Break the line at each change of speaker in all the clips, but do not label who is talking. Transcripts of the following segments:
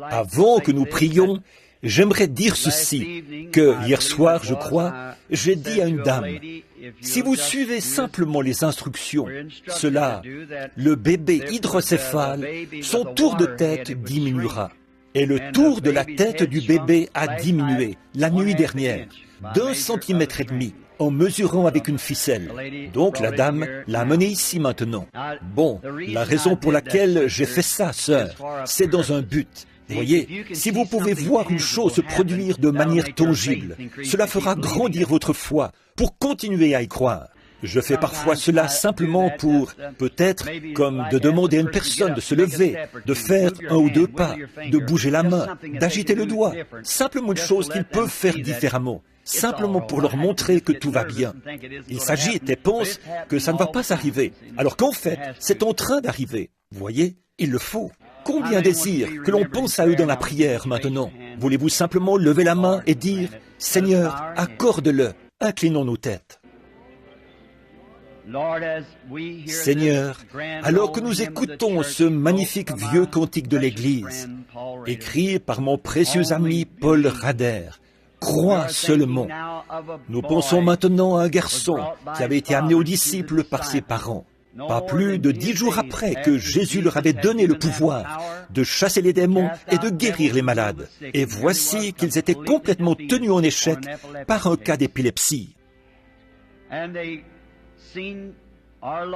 Avant que nous prions, j'aimerais dire ceci, que hier soir, je crois, j'ai dit à une dame, si vous suivez simplement les instructions, cela, le bébé hydrocéphale, son tour de tête diminuera. Et le tour de la tête du bébé a diminué la nuit dernière, d'1,5 centimètre en mesurant avec une ficelle. Donc la dame l'a amené ici maintenant. Bon, la raison pour laquelle j'ai fait ça, sœur, c'est dans un but. Voyez, si vous pouvez voir une chose se produire de manière tangible, cela fera grandir votre foi pour continuer à y croire. Je fais parfois cela simplement pour, peut-être, comme de demander à une personne de se lever, de faire 1 ou 2 pas, de bouger la main, d'agiter le doigt, simplement une chose qu'ils peuvent faire différemment, simplement pour leur montrer que tout va bien. Ils s'agitent et pensent que ça ne va pas arriver, alors qu'en fait, c'est en train d'arriver. Vous voyez, il le faut. Combien désirent que l'on pense à eux dans la prière maintenant? Voulez-vous simplement lever la main et dire, « Seigneur, accorde-le, inclinons nos têtes. » Seigneur, alors que nous écoutons ce magnifique vieux cantique de l'Église, écrit par mon précieux ami Paul Rader, crois seulement. Nous pensons maintenant à un garçon qui avait été amené aux disciples par ses parents. Pas plus de 10 jours après que Jésus leur avait donné le pouvoir de chasser les démons et de guérir les malades. Et voici qu'ils étaient complètement tenus en échec par un cas d'épilepsie.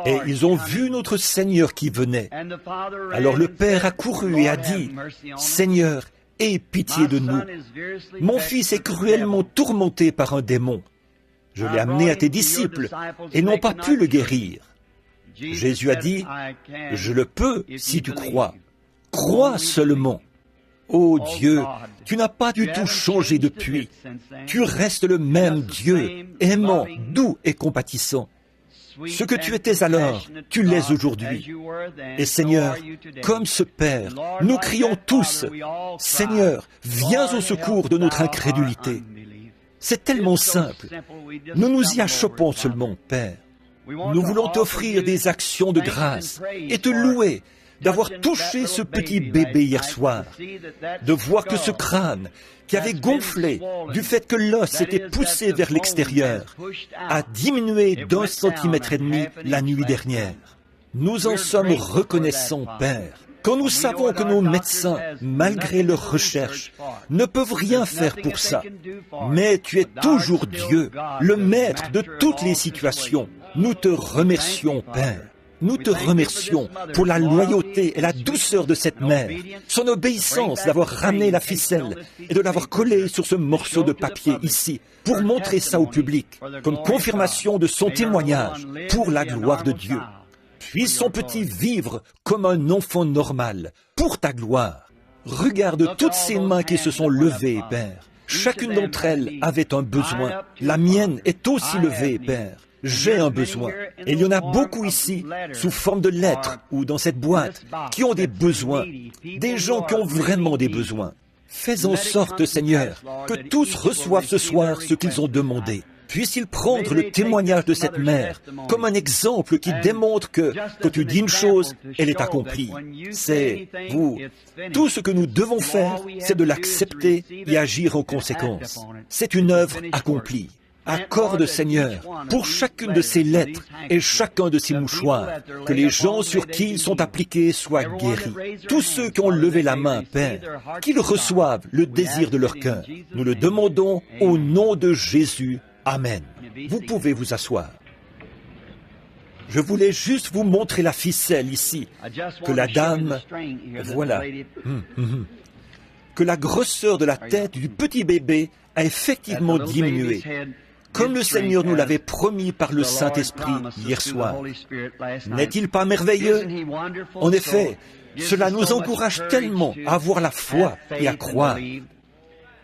Et ils ont vu notre Seigneur qui venait. Alors le Père a couru et a dit, « Seigneur, aie pitié de nous. Mon fils est cruellement tourmenté par un démon. Je l'ai amené à tes disciples et n'ont pas pu le guérir. » Jésus a dit, « Je le peux si tu crois. Crois seulement. » Ô Dieu, tu n'as pas du tout changé depuis. Tu restes le même Dieu, aimant, doux et compatissant. Ce que tu étais alors, tu l'es aujourd'hui. Et Seigneur, comme ce Père, nous crions tous, « Seigneur, viens au secours de notre incrédulité. » C'est tellement simple. Nous nous y achoppons seulement, Père. Nous voulons t'offrir des actions de grâce et te louer d'avoir touché ce petit bébé hier soir, de voir que ce crâne qui avait gonflé du fait que l'os était poussé vers l'extérieur a diminué d'1,5 centimètre la nuit dernière. Nous en sommes reconnaissants, Père, quand nous savons que nos médecins, malgré leurs recherches, ne peuvent rien faire pour ça. Mais tu es toujours Dieu, le maître de toutes les situations. Nous te remercions, Père. Nous te remercions pour la loyauté et la douceur de cette mère, son obéissance d'avoir ramené la ficelle et de l'avoir collée sur ce morceau de papier ici, pour montrer ça au public, comme confirmation de son témoignage pour la gloire de Dieu. Puisse son petit vivre comme un enfant normal, pour ta gloire. Regarde toutes ces mains qui se sont levées, Père. Chacune d'entre elles avait un besoin. La mienne est aussi levée, Père. J'ai un besoin. Et il y en a beaucoup ici, sous forme de lettres ou dans cette boîte, qui ont des besoins, des gens qui ont vraiment des besoins. Fais en sorte, Seigneur, que tous reçoivent ce soir ce qu'ils ont demandé. Puisse-t-il prendre le témoignage de cette mère comme un exemple qui démontre que, quand tu dis une chose, elle est accomplie. C'est, vous, tout ce que nous devons faire, c'est de l'accepter et agir en conséquence. C'est une œuvre accomplie. Accorde, Seigneur, pour chacune de ces lettres et chacun de ces mouchoirs, que les gens sur qui ils sont appliqués soient guéris. Tous ceux qui ont levé la main, Père, qu'ils reçoivent le désir de leur cœur. Nous le demandons au nom de Jésus. Amen. Vous pouvez vous asseoir. Je voulais juste vous montrer la ficelle ici, que la dame, voilà, que la grosseur de la tête du petit bébé a effectivement diminué, comme le Seigneur nous l'avait promis par le Saint-Esprit hier soir. N'est-il pas merveilleux? En effet, cela nous encourage tellement à avoir la foi et à croire.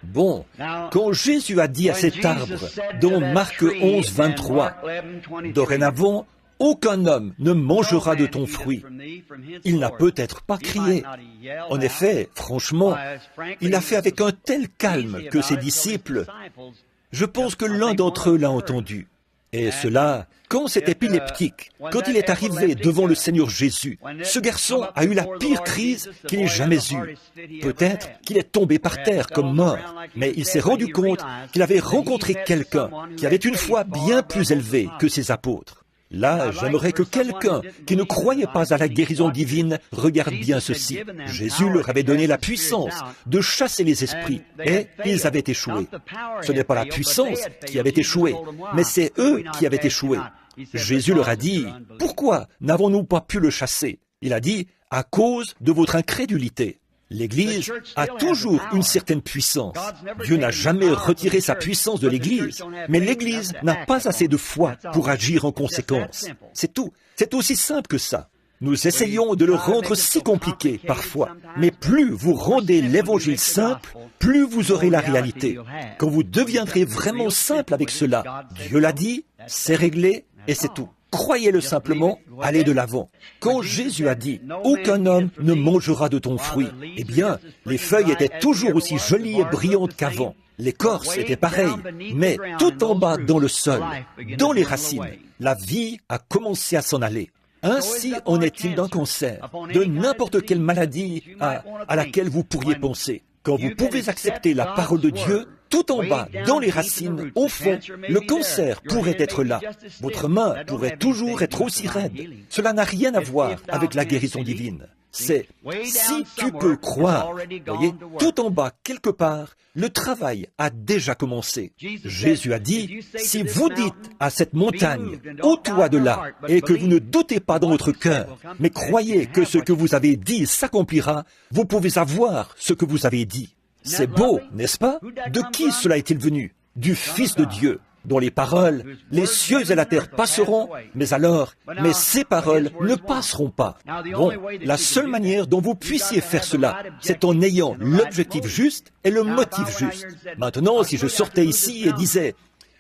Bon, quand Jésus a dit à cet arbre, dans Marc 11, 23, « Dorénavant, aucun homme ne mangera de ton fruit », il n'a peut-être pas crié. En effet, franchement, il l'a fait avec un tel calme que ses disciples, je pense que l'un d'entre eux l'a entendu. Et cela, quand cet épileptique, quand il est arrivé devant le Seigneur Jésus, ce garçon a eu la pire crise qu'il ait jamais eue. Peut-être qu'il est tombé par terre comme mort, mais il s'est rendu compte qu'il avait rencontré quelqu'un qui avait une foi bien plus élevée que ses apôtres. Là, j'aimerais que quelqu'un qui ne croyait pas à la guérison divine regarde bien ceci. Jésus leur avait donné la puissance de chasser les esprits, et ils avaient échoué. Ce n'est pas la puissance qui avait échoué, mais c'est eux qui avaient échoué. Jésus leur a dit, « Pourquoi n'avons-nous pas pu le chasser ?» Il a dit, « À cause de votre incrédulité. » L'Église a toujours une certaine puissance. Dieu n'a jamais retiré sa puissance de l'Église, mais l'Église n'a pas assez de foi pour agir en conséquence. C'est tout. C'est aussi simple que ça. Nous essayons de le rendre si compliqué parfois, mais plus vous rendez l'Évangile simple, plus vous aurez la réalité. Quand vous deviendrez vraiment simple avec cela, Dieu l'a dit, c'est réglé et c'est tout. Croyez-le simplement, allez de l'avant. Quand Jésus a dit « Aucun homme ne mangera de ton fruit », eh bien, les feuilles étaient toujours aussi jolies et brillantes qu'avant. L'écorce était pareille, mais tout en bas dans le sol, dans les racines, la vie a commencé à s'en aller. Ainsi en est-il d'un cancer, de n'importe quelle maladie à laquelle vous pourriez penser. Quand vous pouvez accepter la parole de Dieu, tout en bas, dans les racines, au fond, le cancer pourrait être là. Votre main pourrait toujours être aussi raide. Cela n'a rien à voir avec la guérison divine. C'est si tu peux croire. Voyez, tout en bas, quelque part, le travail a déjà commencé. Jésus a dit, si vous dites à cette montagne, ôte-toi de là, et que vous ne doutez pas dans votre cœur, mais croyez que ce que vous avez dit s'accomplira, vous pouvez avoir ce que vous avez dit. C'est beau, n'est-ce pas? De qui cela est-il venu? Du Fils de Dieu, dont les paroles, les cieux et la terre passeront, mais ces paroles ne passeront pas. Bon, la seule manière dont vous puissiez faire cela, c'est en ayant l'objectif juste et le motif juste. Maintenant, si je sortais ici et disais,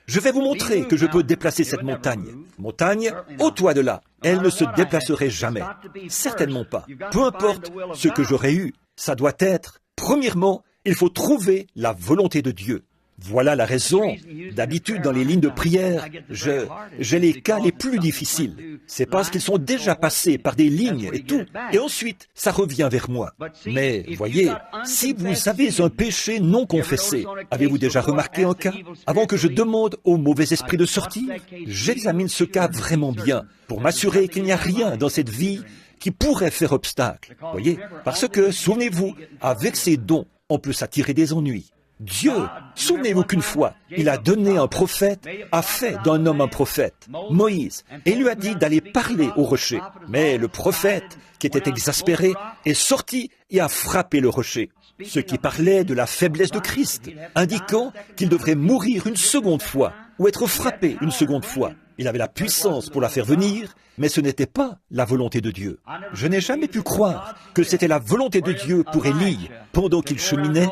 je vais vous montrer que je peux déplacer cette montagne. Montagne, ôte-toi de là. Elle ne se déplacerait jamais. Certainement pas. Peu importe ce que j'aurais eu, ça doit être, premièrement, il faut trouver la volonté de Dieu. Voilà la raison. D'habitude, dans les lignes de prière, j'ai les cas les plus difficiles. C'est parce qu'ils sont déjà passés par des lignes et tout. Et ensuite, ça revient vers moi. Mais, voyez, si vous avez un péché non confessé, avez-vous déjà remarqué un cas? Avant que je demande au mauvais esprit de sortir, j'examine ce cas vraiment bien pour m'assurer qu'il n'y a rien dans cette vie qui pourrait faire obstacle. Voyez? Parce que, souvenez-vous, avec ces dons, on peut s'attirer des ennuis. Dieu, souvenez-vous qu'une fois, il a donné un prophète, a fait d'un homme un prophète, Moïse, et lui a dit d'aller parler au rocher. Mais le prophète, qui était exaspéré, est sorti et a frappé le rocher, ce qui parlait de la faiblesse de Christ, indiquant qu'il devrait mourir une seconde fois, ou être frappé une seconde fois. Il avait la puissance pour la faire venir, mais ce n'était pas la volonté de Dieu. Je n'ai jamais pu croire que c'était la volonté de Dieu pour Élie pendant qu'il cheminait,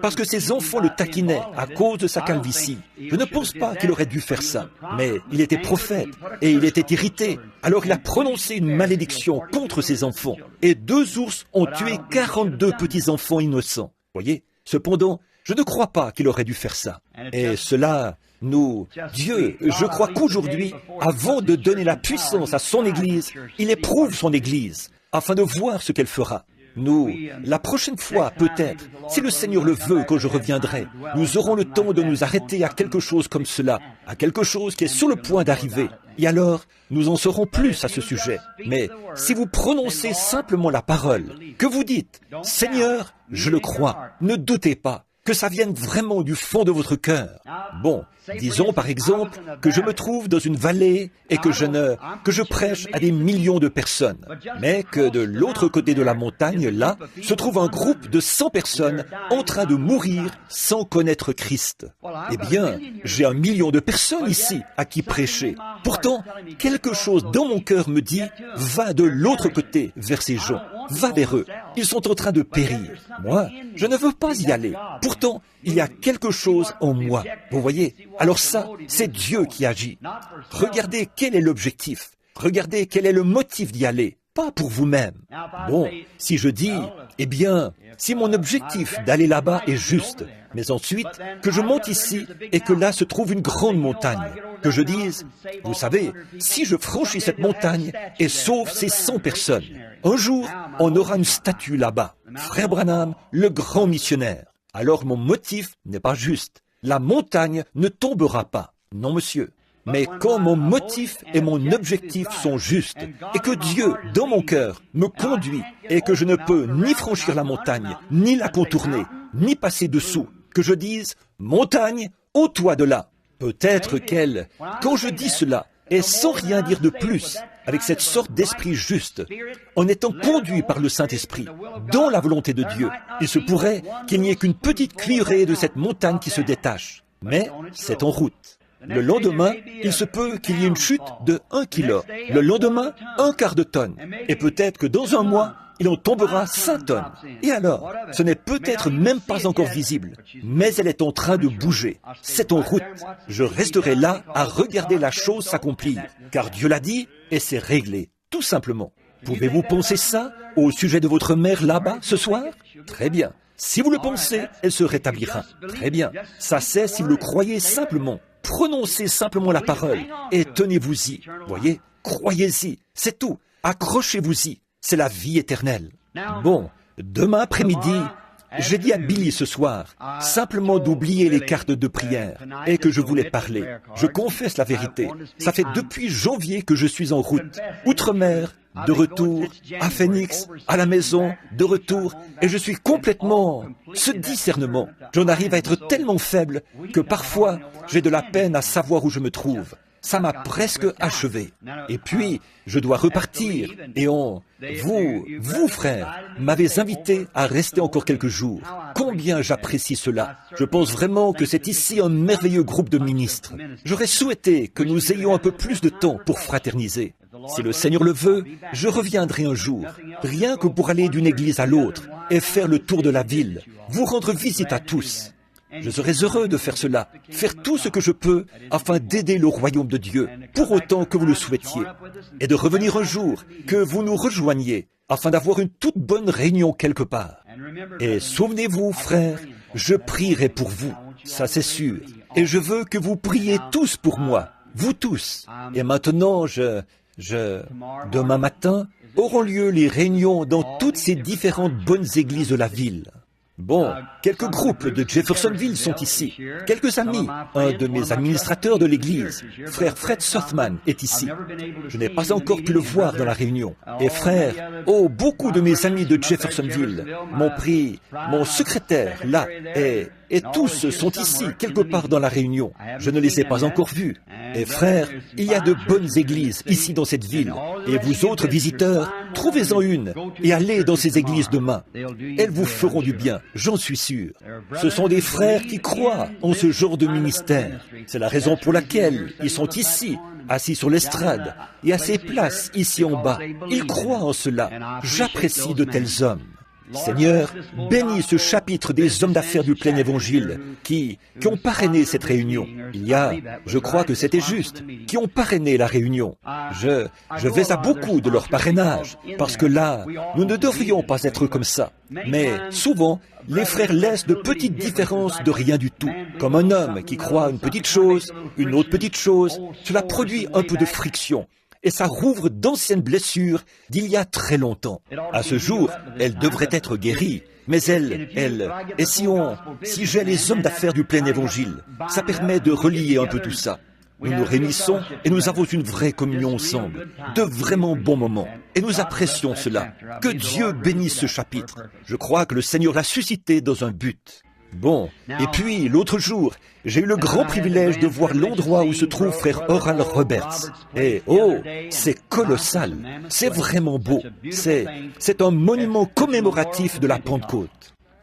parce que ses enfants le taquinaient à cause de sa calvitie. Je ne pense pas qu'il aurait dû faire ça, mais il était prophète et il était irrité. Alors il a prononcé une malédiction contre ses enfants, et 2 ours ont tué 42 petits-enfants innocents. Voyez, cependant, je ne crois pas qu'il aurait dû faire ça. Et cela... Dieu, je crois qu'aujourd'hui, avant de donner la puissance à son Église, il éprouve son Église, afin de voir ce qu'elle fera. La prochaine fois, peut-être, si le Seigneur le veut, quand je reviendrai, nous aurons le temps de nous arrêter à quelque chose comme cela, à quelque chose qui est sur le point d'arriver. Et alors, nous en saurons plus à ce sujet. Mais si vous prononcez simplement la parole, que vous dites, « Seigneur, je le crois, ne doutez pas », que ça vienne vraiment du fond de votre cœur. Bon, disons par exemple que je me trouve dans une vallée et que je prêche à des millions de personnes, mais que de l'autre côté de la montagne, là, se trouve un groupe de 100 personnes en train de mourir sans connaître Christ. Eh bien, j'ai 1 million de personnes ici à qui prêcher. Pourtant, quelque chose dans mon cœur me dit, va de l'autre côté vers ces gens, va vers eux. Ils sont en train de périr. Moi, je ne veux pas y aller. Pourtant, il y a quelque chose en moi. Vous voyez? Alors ça, c'est Dieu qui agit. Regardez quel est l'objectif. Regardez quel est le motif d'y aller. pas pour vous-même. Bon, si je dis, eh bien, si mon objectif d'aller là-bas est juste, mais ensuite que je monte ici et que là se trouve une grande montagne, que je dise, vous savez, si je franchis cette montagne et sauve ces 100 personnes, un jour, on aura une statue là-bas. Frère Branham, le grand missionnaire. Alors mon motif n'est pas juste. La montagne ne tombera pas. Non, monsieur. Mais quand mon motif et mon objectif sont justes, et que Dieu, dans mon cœur, me conduit, et que je ne peux ni franchir la montagne, ni la contourner, ni passer dessous, que je dise, montagne, ôte-toi de là. Peut-être qu'elle, quand je dis cela, et sans rien dire de plus, avec cette sorte d'esprit juste, en étant conduit par le Saint-Esprit, dans la volonté de Dieu, il se pourrait qu'il n'y ait qu'une petite cuillerée de cette montagne qui se détache. Mais c'est en route. Le lendemain, il se peut qu'il y ait une chute de 1 kilo. Le lendemain, 1/4 de tonne. Et peut-être que dans un mois, il en tombera 5 tonnes. Et alors, ce n'est peut-être même pas encore visible, mais elle est en train de bouger. C'est en route. Je resterai là à regarder la chose s'accomplir, car Dieu l'a dit et c'est réglé, tout simplement. Pouvez-vous penser ça au sujet de votre mère là-bas ce soir? Très bien. Si vous le pensez, elle se rétablira. Très bien. Ça c'est si vous le croyez simplement. Prononcez simplement la parole et tenez-vous-y. Voyez, croyez-y, c'est tout. Accrochez-vous-y. C'est la vie éternelle. Bon, demain après-midi, j'ai dit à Billy ce soir, simplement d'oublier les cartes de prière et que je voulais parler. Je confesse la vérité. Ça fait depuis janvier que je suis en route. Outre-mer, de retour, à Phoenix, à la maison, de retour, et je suis complètement... Ce discernement, j'en arrive à être tellement faible que parfois, j'ai de la peine à savoir où je me trouve. Ça m'a presque achevé. Et puis, je dois repartir. Et vous, frères, m'avez invité à rester encore quelques jours. Combien j'apprécie cela. Je pense vraiment que c'est ici un merveilleux groupe de ministres. J'aurais souhaité que nous ayons un peu plus de temps pour fraterniser. Si le Seigneur le veut, je reviendrai un jour, rien que pour aller d'une église à l'autre et faire le tour de la ville, vous rendre visite à tous. Je serais heureux de faire cela, faire tout ce que je peux afin d'aider le royaume de Dieu, pour autant que vous le souhaitiez, et de revenir un jour, que vous nous rejoigniez, afin d'avoir une toute bonne réunion quelque part. Et souvenez-vous, frères, je prierai pour vous, ça c'est sûr, et je veux que vous priez tous pour moi, vous tous. Et maintenant, demain matin, auront lieu les réunions dans toutes ces différentes bonnes églises de la ville. Bon, quelques groupes de Jeffersonville sont ici. Quelques amis. Un de mes administrateurs de l'église, frère Fred Sothman, est ici. Je n'ai pas encore pu le voir dans la réunion. Et frère, beaucoup de mes amis de Jeffersonville m'ont pris mon secrétaire là, et tous sont ici, quelque part dans la réunion. Je ne les ai pas encore vus. Et frère, il y a de bonnes églises ici dans cette ville. Et vous autres visiteurs, trouvez-en une et allez dans ces églises demain. Elles vous feront du bien, j'en suis sûr. Ce sont des frères qui croient en ce genre de ministère. C'est la raison pour laquelle ils sont ici, assis sur l'estrade, et à ces places ici en bas. Ils croient en cela. J'apprécie de tels hommes. Seigneur, bénis ce chapitre des hommes d'affaires du plein évangile qui ont parrainé cette réunion. Il y a, je crois que c'était juste, qui ont parrainé la réunion. Je vais à beaucoup de leur parrainage, parce que là, nous ne devrions pas être comme ça. Mais souvent, les frères laissent de petites différences de rien du tout. Comme un homme qui croit une petite chose, une autre petite chose, cela produit un peu de friction. Et ça rouvre d'anciennes blessures d'il y a très longtemps. À ce jour, elle devrait être guérie. Mais et si j'ai les hommes d'affaires du plein évangile, ça permet de relier un peu tout ça. Nous nous réunissons et nous avons une vraie communion ensemble, de vraiment bons moments. Et nous apprécions cela. Que Dieu bénisse ce chapitre. Je crois que le Seigneur l'a suscité dans un but. Bon, et puis l'autre jour, j'ai eu le grand privilège de voir l'endroit où se trouve frère Oral Roberts. Et c'est colossal, c'est vraiment beau, c'est un monument commémoratif de la Pentecôte.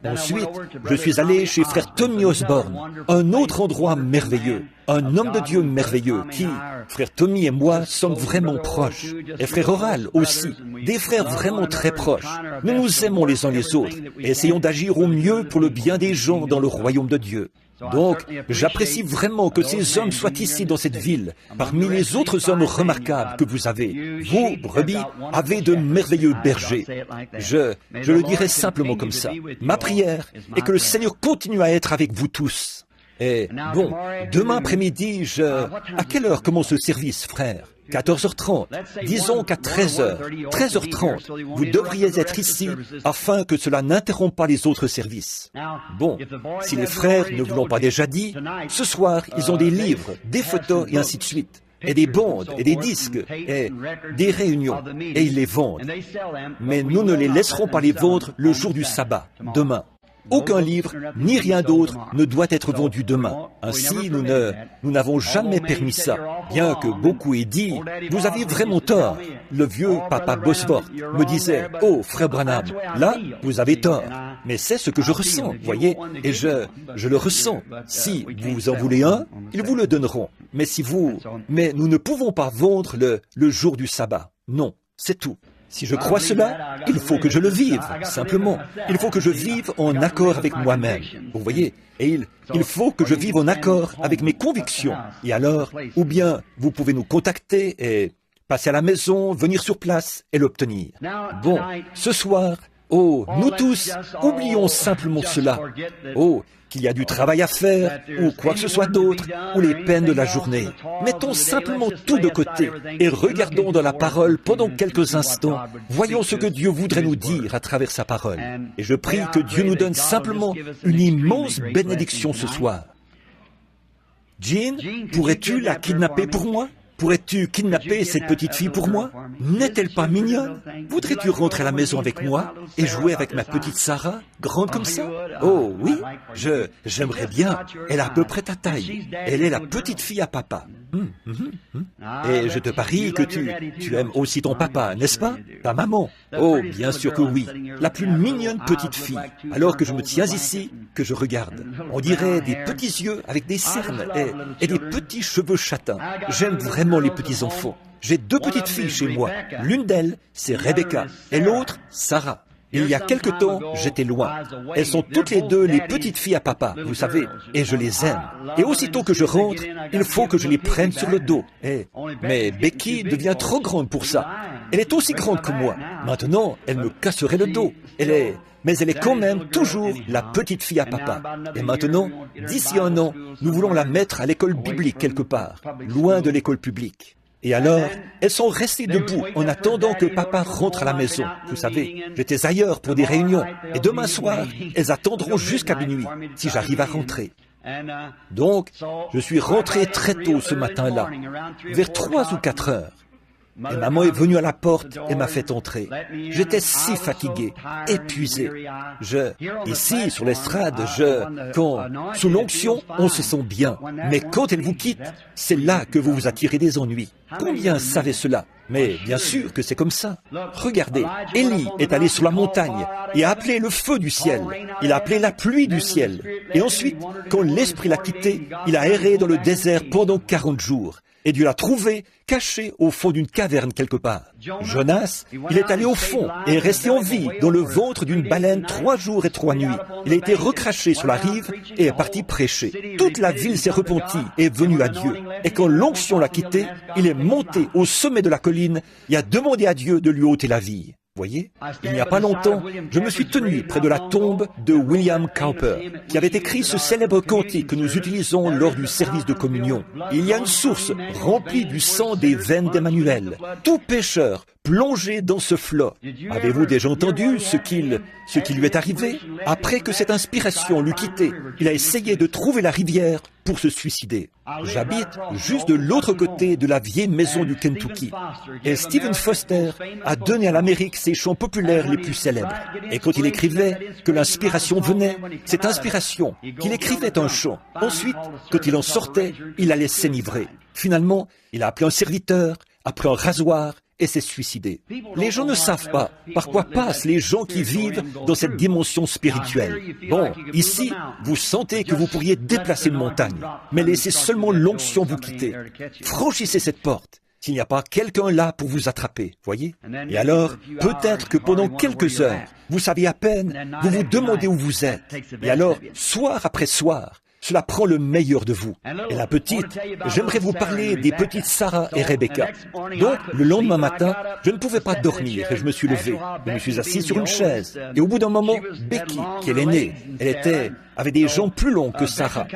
Ensuite, je suis allé chez frère Tommy Osborne, un autre endroit merveilleux, un homme de Dieu merveilleux qui, frère Tommy et moi, sommes vraiment proches. Et frère Oral aussi, des frères vraiment très proches. Nous nous aimons les uns les autres et essayons d'agir au mieux pour le bien des gens dans le royaume de Dieu. Donc, j'apprécie vraiment que ces hommes soient ici dans cette ville, parmi les autres hommes remarquables que vous avez. Vous, brebis, avez de merveilleux bergers. Je le dirai simplement comme ça. Ma prière est que le Seigneur continue à être avec vous tous. Et bon, demain après-midi, à quelle heure commence le service, frère? 14h30. Disons qu'à 13h30, vous devriez être ici afin que cela n'interrompe pas les autres services. Bon, si les frères ne vous l'ont pas déjà dit, ce soir, ils ont des livres, des photos et ainsi de suite, et des bandes, et des disques, et des réunions, et ils les vendent. Mais nous ne les laisserons pas les vendre le jour du sabbat, demain. Aucun livre, ni rien d'autre, ne doit être vendu demain. Ainsi, nous n'avons jamais permis ça. Bien que beaucoup aient dit, vous avez vraiment tort. Le vieux papa Bosworth me disait, oh, frère Branham, là, vous avez tort. Mais c'est ce que je ressens, voyez, et je le ressens. Si vous en voulez un, ils vous le donneront. Mais nous ne pouvons pas vendre le jour du sabbat. Non, c'est tout. Si je crois cela, il faut que je le vive, simplement. Il faut que je vive en accord avec moi-même. Vous voyez? Et il faut que je vive en accord avec mes convictions. Et alors, ou bien vous pouvez nous contacter et passer à la maison, venir sur place et l'obtenir. Bon, ce soir, oh, nous tous, oublions simplement cela. Oh, qu'il y a du travail à faire, ou quoi que ce soit d'autre, ou les peines de la journée. Mettons simplement tout de côté et regardons dans la parole pendant quelques instants. Voyons ce que Dieu voudrait nous dire à travers sa parole. Et je prie que Dieu nous donne simplement une immense bénédiction ce soir. Jean, pourrais-tu la kidnapper pour moi? Pourrais-tu kidnapper cette petite fille pour moi? N'est-elle pas mignonne? Voudrais-tu rentrer à la maison avec moi et jouer avec ma petite Sarah, grande comme ça? Oh oui, j'aimerais bien. Elle a à peu près ta taille. Elle est la petite fille à papa. Et je te parie que tu aimes aussi ton papa, n'est-ce pas? Ta maman? Oh, bien sûr que oui. La plus mignonne petite fille. Alors que je me tiens ici, que je regarde. On dirait des petits yeux avec des cernes et des petits cheveux châtains. J'aime vraiment les petits enfants. J'ai 2 petites filles chez moi. L'une d'elles, c'est Rebecca, et l'autre, Sarah. Il y a quelque temps, j'étais loin. Elles sont toutes les 2 les petites filles à papa, vous savez, et je les aime. Et aussitôt que je rentre, il faut que je les prenne sur le dos. Mais Becky devient trop grande pour ça. Elle est aussi grande que moi. Maintenant, elle me casserait le dos. Mais elle est quand même toujours la petite fille à papa. Et maintenant, d'ici 1 an, nous voulons la mettre à l'école biblique quelque part, loin de l'école publique. Et alors, elles sont restées debout en attendant que papa rentre à la maison. Vous savez, j'étais ailleurs pour des réunions. Et demain soir, elles attendront jusqu'à minuit, si j'arrive à rentrer. Donc, je suis rentré très tôt ce matin-là, vers 3 ou 4 heures. Et maman est venue à la porte et m'a fait entrer. J'étais si fatigué, épuisé. Ici, sur l'estrade, sous l'onction, on se sent bien. Mais quand elle vous quitte, c'est là que vous vous attirez des ennuis. Combien savaient cela? Mais bien sûr que c'est comme ça. Regardez, Élie est allé sur la montagne et a appelé le feu du ciel. Il a appelé la pluie du ciel. Et ensuite, quand l'Esprit l'a quitté, il a erré dans le désert pendant 40 jours. Et Dieu l'a trouvé caché au fond d'une caverne quelque part. Jonas, il est allé au fond et est resté en vie dans le ventre d'une baleine 3 jours et 3 nuits. Il a été recraché sur la rive et est parti prêcher. Toute la ville s'est repentie et est venue à Dieu. Et quand l'onction l'a quitté, il est monté au sommet de la colline et a demandé à Dieu de lui ôter la vie. Voyez, il n'y a pas longtemps, je me suis tenu près de la tombe de William Cowper, qui avait écrit ce célèbre cantique que nous utilisons lors du service de communion. Il y a une source remplie du sang des veines d'Emmanuel. Tout pécheur plongé dans ce flot. Avez-vous déjà entendu ce qui lui est arrivé? Après que cette inspiration l'eut quitté, il a essayé de trouver la rivière pour se suicider. J'habite juste de l'autre côté de la vieille maison du Kentucky. Et Stephen Foster a donné à l'Amérique ses chants populaires les plus célèbres. Et quand il écrivait que l'inspiration venait, cette inspiration, qu'il écrivait un chant. Ensuite, quand il en sortait, il allait s'enivrer. Finalement, il a appelé un serviteur, a pris un rasoir et s'est suicidé. Les gens ne savent pas par quoi passent les gens qui vivent dans cette dimension spirituelle. Bon, ici, vous sentez que vous pourriez déplacer une montagne, mais laissez seulement l'onction vous quitter. Franchissez cette porte. S'il n'y a pas quelqu'un là pour vous attraper, voyez? Et alors, peut-être que pendant quelques heures, vous savez à peine, vous vous demandez où vous êtes. Et alors, soir après soir, cela prend le meilleur de vous. Et la petite, j'aimerais vous parler des petites Sarah et Rebecca. Donc, le lendemain matin, je ne pouvais pas dormir et je me suis levé. Je me suis assis sur une chaise. Et au bout d'un moment, Becky, qui est l'aînée, avait des jambes plus longues que Sarah.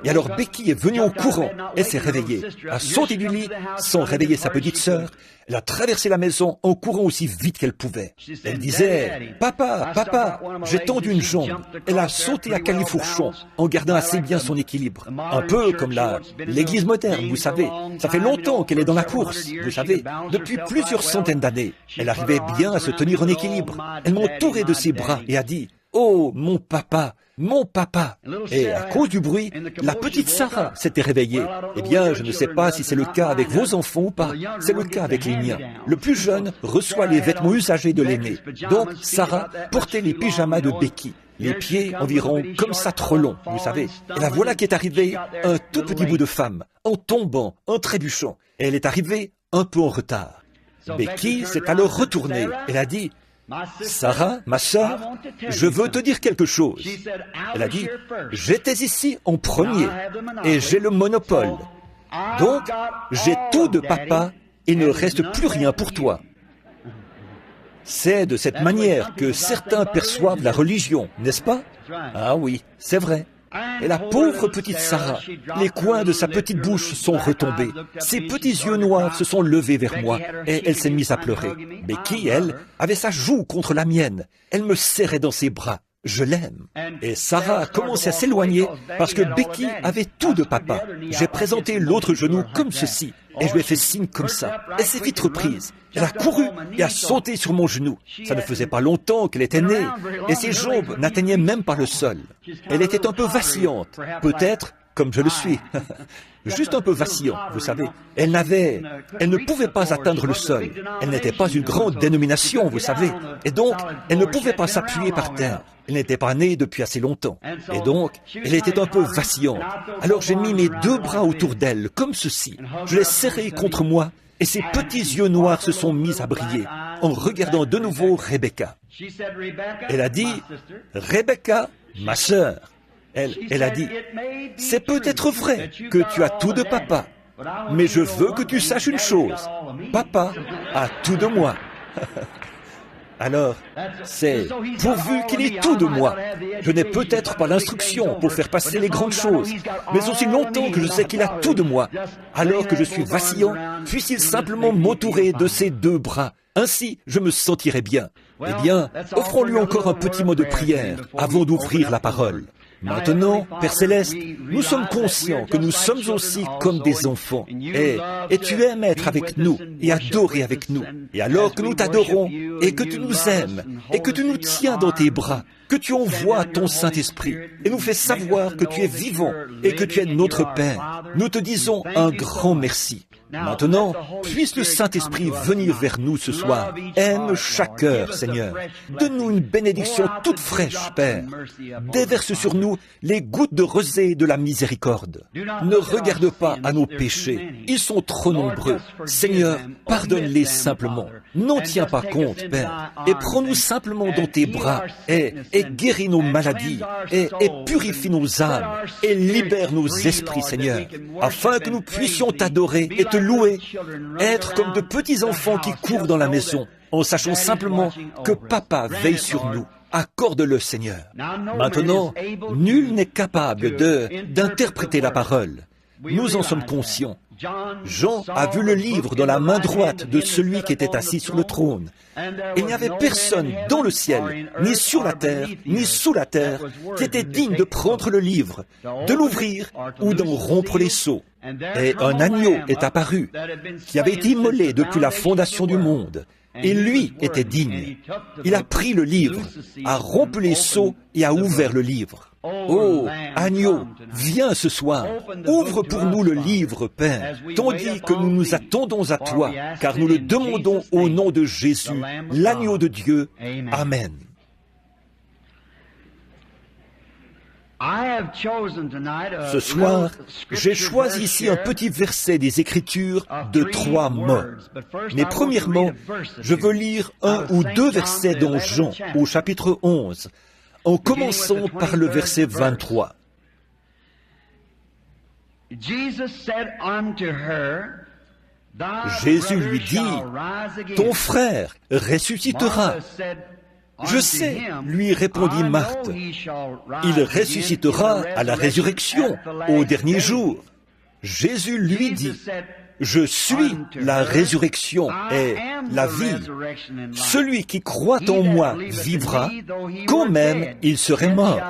Et alors Becky est venue en courant. Elle s'est réveillée, a sauté du lit sans réveiller sa petite sœur. Elle a traversé la maison en courant aussi vite qu'elle pouvait. Elle disait, « Papa, papa, j'ai tendu une jambe. » Elle a sauté à califourchon en gardant assez bien son équilibre. Un peu comme l'église moderne, vous savez. Ça fait longtemps qu'elle est dans la course, vous savez. Depuis plusieurs centaines d'années, elle arrivait bien à se tenir en équilibre. Elle m'entourait de ses bras et a dit, « Oh, mon papa, mon papa !» Et à cause du bruit, la petite Sarah s'était réveillée. Eh bien, je ne sais pas si c'est le cas avec vos enfants ou pas. C'est le cas avec les miens. Le plus jeune reçoit les vêtements usagés de l'aîné. Donc, Sarah portait les pyjamas de Becky. Les pieds environ comme ça trop longs, vous savez. Et la voilà qui est arrivée, un tout petit bout de femme, en tombant, en trébuchant. Et elle est arrivée un peu en retard. Becky s'est alors retournée. Elle a dit, « Sarah, ma sœur, je veux te dire quelque chose. » Elle a dit, « J'étais ici en premier et j'ai le monopole. Donc, j'ai tout de papa et il ne reste plus rien pour toi. » C'est de cette manière que certains perçoivent la religion, n'est-ce pas? Ah oui, c'est vrai. Et la pauvre petite Sarah, les coins de sa petite bouche sont retombés. Ses petits yeux noirs se sont levés vers moi et elle s'est mise à pleurer. Becky, elle, avait sa joue contre la mienne. Elle me serrait dans ses bras. Je l'aime. Et Sarah a commencé à s'éloigner parce que Becky avait tout de papa. J'ai présenté l'autre genou comme ceci et je lui ai fait signe comme ça. Elle s'est vite reprise. Elle a couru et a sauté sur mon genou. Ça ne faisait pas longtemps qu'elle était née et ses jambes n'atteignaient même pas le sol. Elle était un peu vacillante, peut-être comme je le suis. Juste un peu vacillant, vous savez. Elle ne pouvait pas atteindre le sol. Elle n'était pas une grande dénomination, vous savez. Et donc, elle ne pouvait pas s'appuyer par terre. Elle n'était pas née depuis assez longtemps. Et donc, elle était un peu vacillante. Alors j'ai mis mes deux bras autour d'elle, comme ceci. Je l'ai serrée contre moi, et ses petits yeux noirs se sont mis à briller, en regardant de nouveau Rebecca. Elle a dit, « Rebecca, ma sœur. » Elle a dit, « C'est peut-être vrai que tu as tout de papa, mais je veux que tu saches une chose. Papa a tout de moi. » Alors, c'est pourvu qu'il ait tout de moi. Je n'ai peut-être pas l'instruction pour faire passer les grandes choses, mais aussi longtemps que je sais qu'il a tout de moi, alors que je suis vacillant, puisse-t-il simplement m'entourer de ses deux bras. Ainsi, je me sentirai bien. Eh bien, offrons-lui encore un petit mot de prière avant d'ouvrir la parole. Maintenant, Père Céleste, nous sommes conscients que nous sommes aussi comme des enfants. Et tu aimes être avec nous et adorer avec nous. Et alors que nous t'adorons et que tu nous aimes et que tu nous tiens dans tes bras, que tu envoies ton Saint-Esprit et nous fais savoir que tu es vivant et que tu es notre Père, nous te disons un grand merci. Maintenant, puisse le Saint-Esprit venir vers nous ce soir. Aime chaque cœur, Seigneur. Donne-nous une bénédiction toute fraîche, Père. Déverse sur nous les gouttes de rosée de la miséricorde. Ne regarde pas à nos péchés. Ils sont trop nombreux. Seigneur, pardonne-les simplement. N'en tiens pas compte, Père. Et prends-nous simplement dans tes bras et guéris nos maladies et purifie nos âmes et libère nos esprits, Seigneur, afin que nous puissions t'adorer et te louer, être comme de petits enfants qui courent dans la maison, en sachant simplement que Papa veille sur nous. Accorde-le, Seigneur. Maintenant, nul n'est capable d'interpréter la parole. Nous en sommes conscients. Jean a vu le livre dans la main droite de celui qui était assis sur le trône. Il n'y avait personne dans le ciel, ni sur la terre, ni sous la terre, qui était digne de prendre le livre, de l'ouvrir ou d'en rompre les sceaux. Et un agneau est apparu, qui avait été immolé depuis la fondation du monde. Et lui était digne. Il a pris le livre, a rompu les sceaux et a ouvert le livre. Oh, agneau, viens ce soir, ouvre pour nous le livre, Père, tandis que nous nous attendons à toi, car nous le demandons au nom de Jésus, l'agneau de Dieu. Amen. Ce soir, j'ai choisi ici un petit verset des Écritures de 3 mots. Mais premièrement, je veux lire un ou deux versets dans Jean, au chapitre 11, en commençant par le verset 23. Jésus lui dit, « Ton frère ressuscitera. » Je sais, lui répondit Marthe, il ressuscitera à la résurrection, au dernier jour. Jésus lui dit, je suis la résurrection et la vie. Celui qui croit en moi vivra, quand même il serait mort.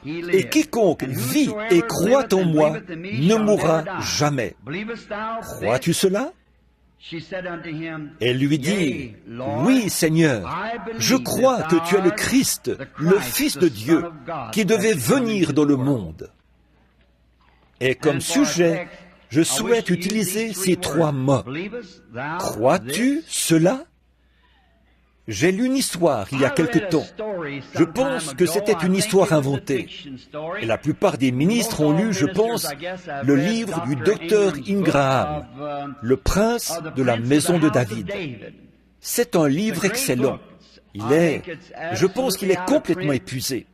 Et quiconque vit et croit en moi ne mourra jamais. Crois-tu cela? Elle lui dit, oui, Seigneur, je crois que tu es le Christ, le Fils de Dieu, qui devait venir dans le monde. Et comme sujet, je souhaite utiliser ces trois mots. Crois-tu cela? J'ai lu une histoire il y a quelque temps. Je pense que c'était une histoire inventée. Et la plupart des ministres ont lu, je pense, le livre du docteur Ingraham, Le prince de la maison de David. C'est un livre excellent. Je pense qu'il est complètement épuisé.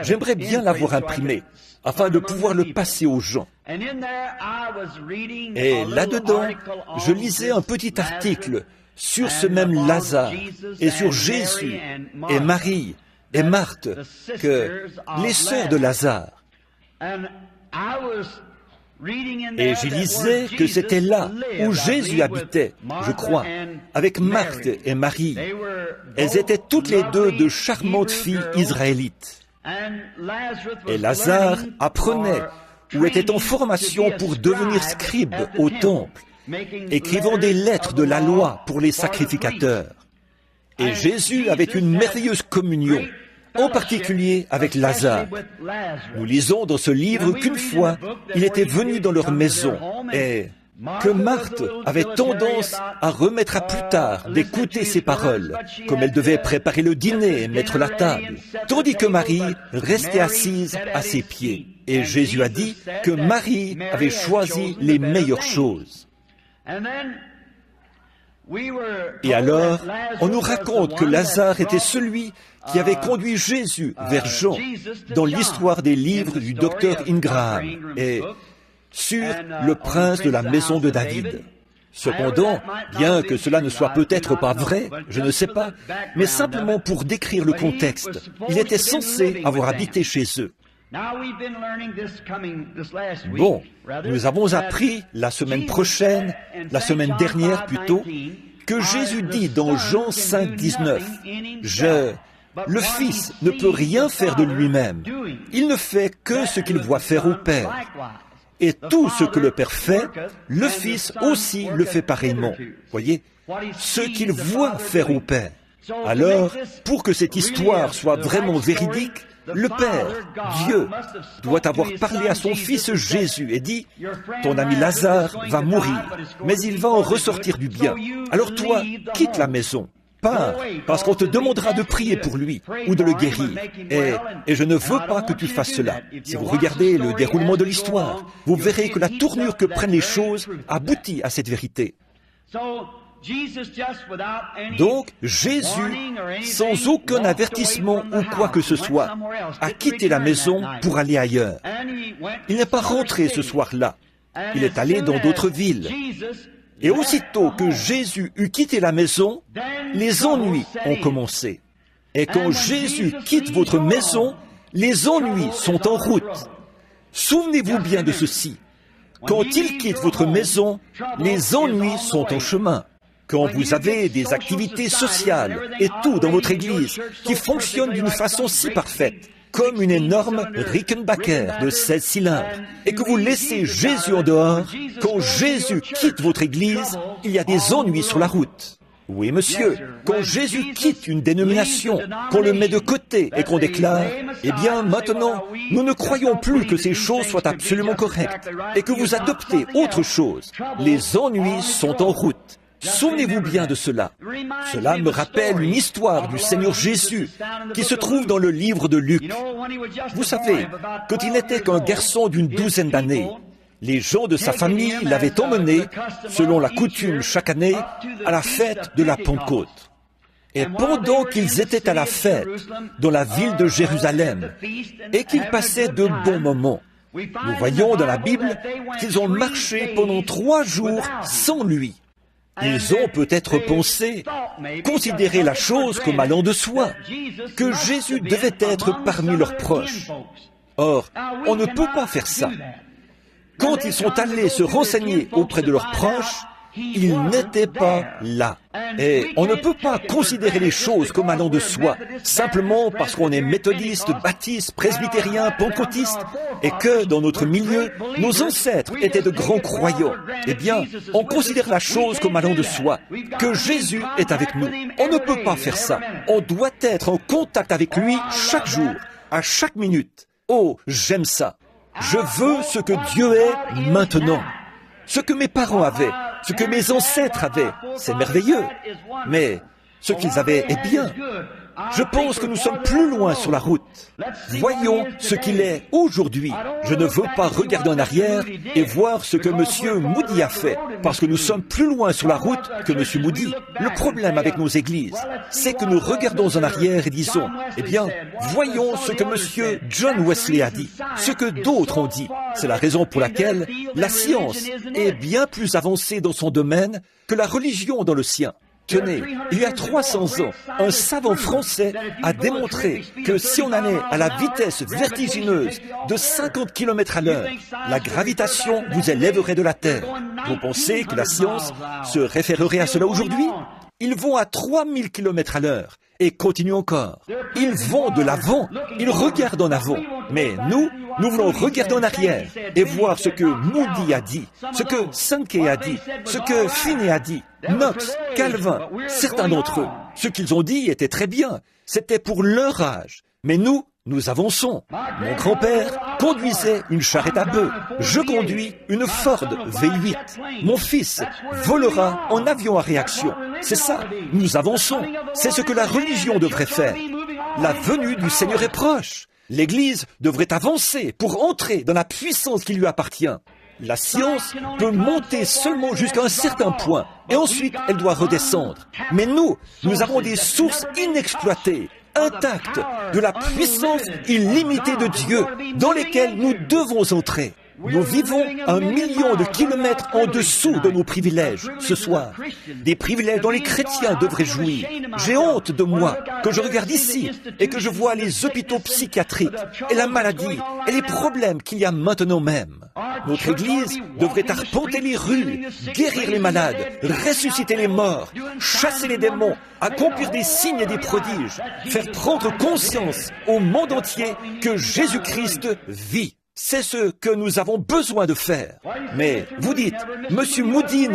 J'aimerais bien l'avoir imprimé, afin de pouvoir le passer aux gens. Et là-dedans, je lisais un petit article sur ce même Lazare, et sur Jésus, et Marie, et Marthe, que les sœurs de Lazare. Et j'y lisais que c'était là où Jésus habitait, je crois, avec Marthe et Marie. Elles étaient toutes les deux de charmantes filles israélites. Et Lazare apprenait ou était en formation pour devenir scribe au temple, écrivant des lettres de la loi pour les sacrificateurs. Et Jésus avait une merveilleuse communion, en particulier avec Lazare. Nous lisons dans ce livre qu'une fois, il était venu dans leur maison et que Marthe avait tendance à remettre à plus tard d'écouter ses paroles, comme elle devait préparer le dîner et mettre la table, tandis que Marie restait assise à ses pieds. Et Jésus a dit que Marie avait choisi les meilleures choses. Et alors, on nous raconte que Lazare était celui qui avait conduit Jésus vers Jean dans l'histoire des livres du docteur Ingraham et sur le prince de la maison de David. Cependant, bien que cela ne soit peut-être pas vrai, je ne sais pas, mais simplement pour décrire le contexte, il était censé avoir habité chez eux. Bon, nous avons appris la semaine prochaine, la semaine dernière plutôt, que Jésus dit dans Jean 5, 19, « Le Fils ne peut rien faire de lui-même, il ne fait que ce qu'il voit faire au Père. Et tout ce que le Père fait, le Fils aussi le fait pareillement. » Voyez, ce qu'il voit faire au Père. Alors, pour que cette histoire soit vraiment véridique, le Père, Dieu, doit avoir parlé à son Fils Jésus et dit, « Ton ami Lazare va mourir, mais il va en ressortir du bien. Alors toi, quitte la maison, pars, parce qu'on te demandera de prier pour lui ou de le guérir. Et je ne veux pas que tu fasses cela. » Si vous regardez le déroulement de l'histoire, vous verrez que la tournure que prennent les choses aboutit à cette vérité. Donc, Jésus, sans aucun avertissement ou quoi que ce soit, a quitté la maison pour aller ailleurs. Il n'est pas rentré ce soir-là. Il est allé dans d'autres villes. Et aussitôt que Jésus eut quitté la maison, les ennuis ont commencé. Et quand Jésus quitte votre maison, les ennuis sont en route. Souvenez-vous bien de ceci. Quand il quitte votre maison, les ennuis sont en chemin. Quand vous avez des activités sociales et tout dans votre église qui fonctionnent d'une façon si parfaite, comme une énorme Rickenbacker de 16 cylindres, et que vous laissez Jésus en dehors, quand Jésus quitte votre église, il y a des ennuis sur la route. Oui, monsieur, quand Jésus quitte une dénomination, qu'on le met de côté et qu'on déclare, eh bien, maintenant, nous ne croyons plus que ces choses soient absolument correctes, et que vous adoptez autre chose. Les ennuis sont en route. Souvenez-vous bien de cela. Cela me rappelle une histoire du Seigneur Jésus qui se trouve dans le livre de Luc. Vous savez, quand il n'était qu'un garçon d'une douzaine d'années, les gens de sa famille l'avaient emmené, selon la coutume chaque année, à la fête de la Pentecôte. Et pendant qu'ils étaient à la fête dans la ville de Jérusalem et qu'ils passaient de bons moments, Nous voyons dans la Bible qu'ils ont marché pendant 3 jours sans lui. Ils ont peut-être pensé, considéré la chose comme allant de soi, que Jésus devait être parmi leurs proches. Or, on ne peut pas faire ça. Quand ils sont allés se renseigner auprès de leurs proches, il n'était pas là. Et on ne peut pas considérer les choses comme allant de soi, simplement parce qu'on est méthodiste, baptiste, presbytérien, pentecôtiste, et que dans notre milieu, nos ancêtres étaient de grands croyants. Eh bien, on considère la chose comme allant de soi, que Jésus est avec nous. On ne peut pas faire ça. On doit être en contact avec lui chaque jour, à chaque minute. Oh, j'aime ça. Je veux ce que Dieu est maintenant. Ce que mes parents avaient, ce que mes ancêtres avaient, c'est merveilleux. Mais ce qu'ils avaient est bien. Je pense que nous sommes plus loin sur la route. Voyons ce qu'il est aujourd'hui. Je ne veux pas regarder en arrière et voir ce que M. Moody a fait, parce que nous sommes plus loin sur la route que M. Moody. Le problème avec nos églises, c'est que nous regardons en arrière et disons, eh bien, voyons ce que M. John Wesley a dit, ce que d'autres ont dit. C'est la raison pour laquelle la science est bien plus avancée dans son domaine que la religion dans le sien. Tenez, il y a 300 ans, un savant français a démontré que si on allait à la vitesse vertigineuse de 50 km à l'heure, la gravitation vous élèverait de la Terre. Vous pensez que la science se référerait à cela aujourd'hui? Ils vont à 3000 km à l'heure et continuent encore. Ils vont de l'avant, ils regardent en avant. Mais nous voulons regarder en arrière et voir ce que Moody a dit, ce que Sankey a dit, ce que Finney a dit, Knox, Calvin, certains d'entre eux. Ce qu'ils ont dit était très bien, c'était pour leur âge. Mais nous avançons. Mon grand-père conduisait une charrette à bœufs. Je conduis une Ford V8. Mon fils volera en avion à réaction. C'est ça, nous avançons. C'est ce que la religion devrait faire. La venue du Seigneur est proche. L'Église devrait avancer pour entrer dans la puissance qui lui appartient. La science peut monter seulement jusqu'à un certain point, et ensuite elle doit redescendre. Mais nous avons des sources inexploitées, intactes, de la puissance illimitée de Dieu, dans lesquelles nous devons entrer. Nous vivons 1 million de kilomètres en dessous de nos privilèges ce soir. Des privilèges dont les chrétiens devraient jouir. J'ai honte de moi que je regarde ici et que je vois les hôpitaux psychiatriques et la maladie et les problèmes qu'il y a maintenant même. Notre Église devrait arpenter les rues, guérir les malades, ressusciter les morts, chasser les démons, accomplir des signes et des prodiges, faire prendre conscience au monde entier que Jésus-Christ vit. C'est ce que nous avons besoin de faire. Mais vous dites, Monsieur Moody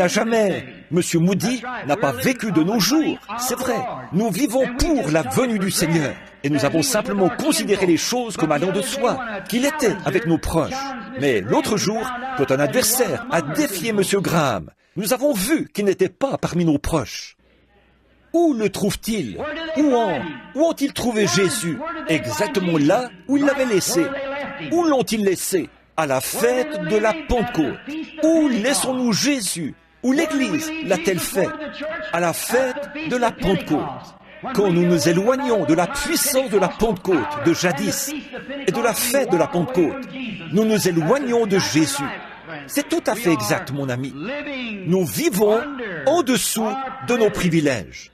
Monsieur Moody n'a pas vécu de nos jours. C'est vrai, nous vivons pour la venue du Seigneur. Et nous avons simplement considéré les choses comme allant de soi, qu'il était avec nos proches. Mais l'autre jour, quand un adversaire a défié Monsieur Graham, nous avons vu qu'il n'était pas parmi nos proches. Où le trouve-t-il? Où ont-ils trouvé Jésus? Exactement là où ils l'avaient laissé. Où l'ont-ils laissé? À la fête de la Pentecôte. Où laissons-nous Jésus? Où l'Église l'a-t-elle fait? À la fête de la Pentecôte. Quand nous nous éloignons de la puissance de la Pentecôte de jadis et de la fête de la Pentecôte, nous nous éloignons de Jésus. C'est tout à fait exact, mon ami. Nous vivons en dessous de nos privilèges.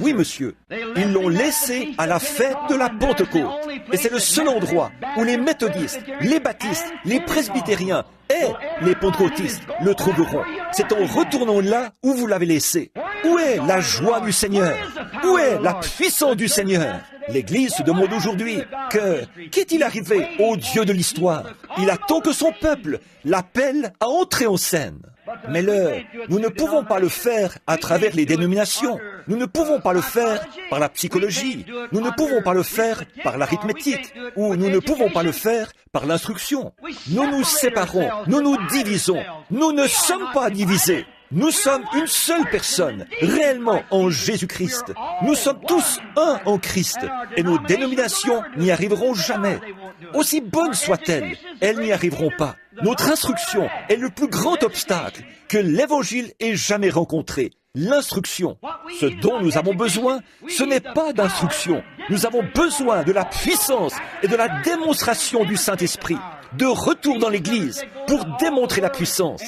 Oui, monsieur. Ils l'ont laissé à la fête de la Pentecôte. Et c'est le seul endroit où les méthodistes, les baptistes, les presbytériens et les pentecôtistes le trouveront. C'est en retournant là où vous l'avez laissé. Où est la joie du Seigneur? Où est la puissance du Seigneur? L'Église se demande aujourd'hui qu'est-il arrivé au Dieu de l'histoire? Il attend que son peuple l'appelle à entrer en scène. Mais nous ne pouvons pas le faire à travers les dénominations. Nous ne pouvons pas le faire par la psychologie. Nous ne pouvons pas le faire par l'arithmétique. Ou nous ne pouvons pas le faire par l'instruction. Nous nous séparons. Nous nous divisons. Nous ne sommes pas divisés. Nous sommes une seule personne, réellement en Jésus-Christ. Nous sommes tous un en Christ. Et nos dénominations n'y arriveront jamais. Aussi bonnes soient-elles, elles n'y arriveront pas. Notre instruction est le plus grand obstacle que l'Évangile ait jamais rencontré. L'instruction. Ce dont nous avons besoin, ce n'est pas d'instruction. Nous avons besoin de la puissance et de la démonstration du Saint-Esprit. de retour dans l'Église pour démontrer la puissance.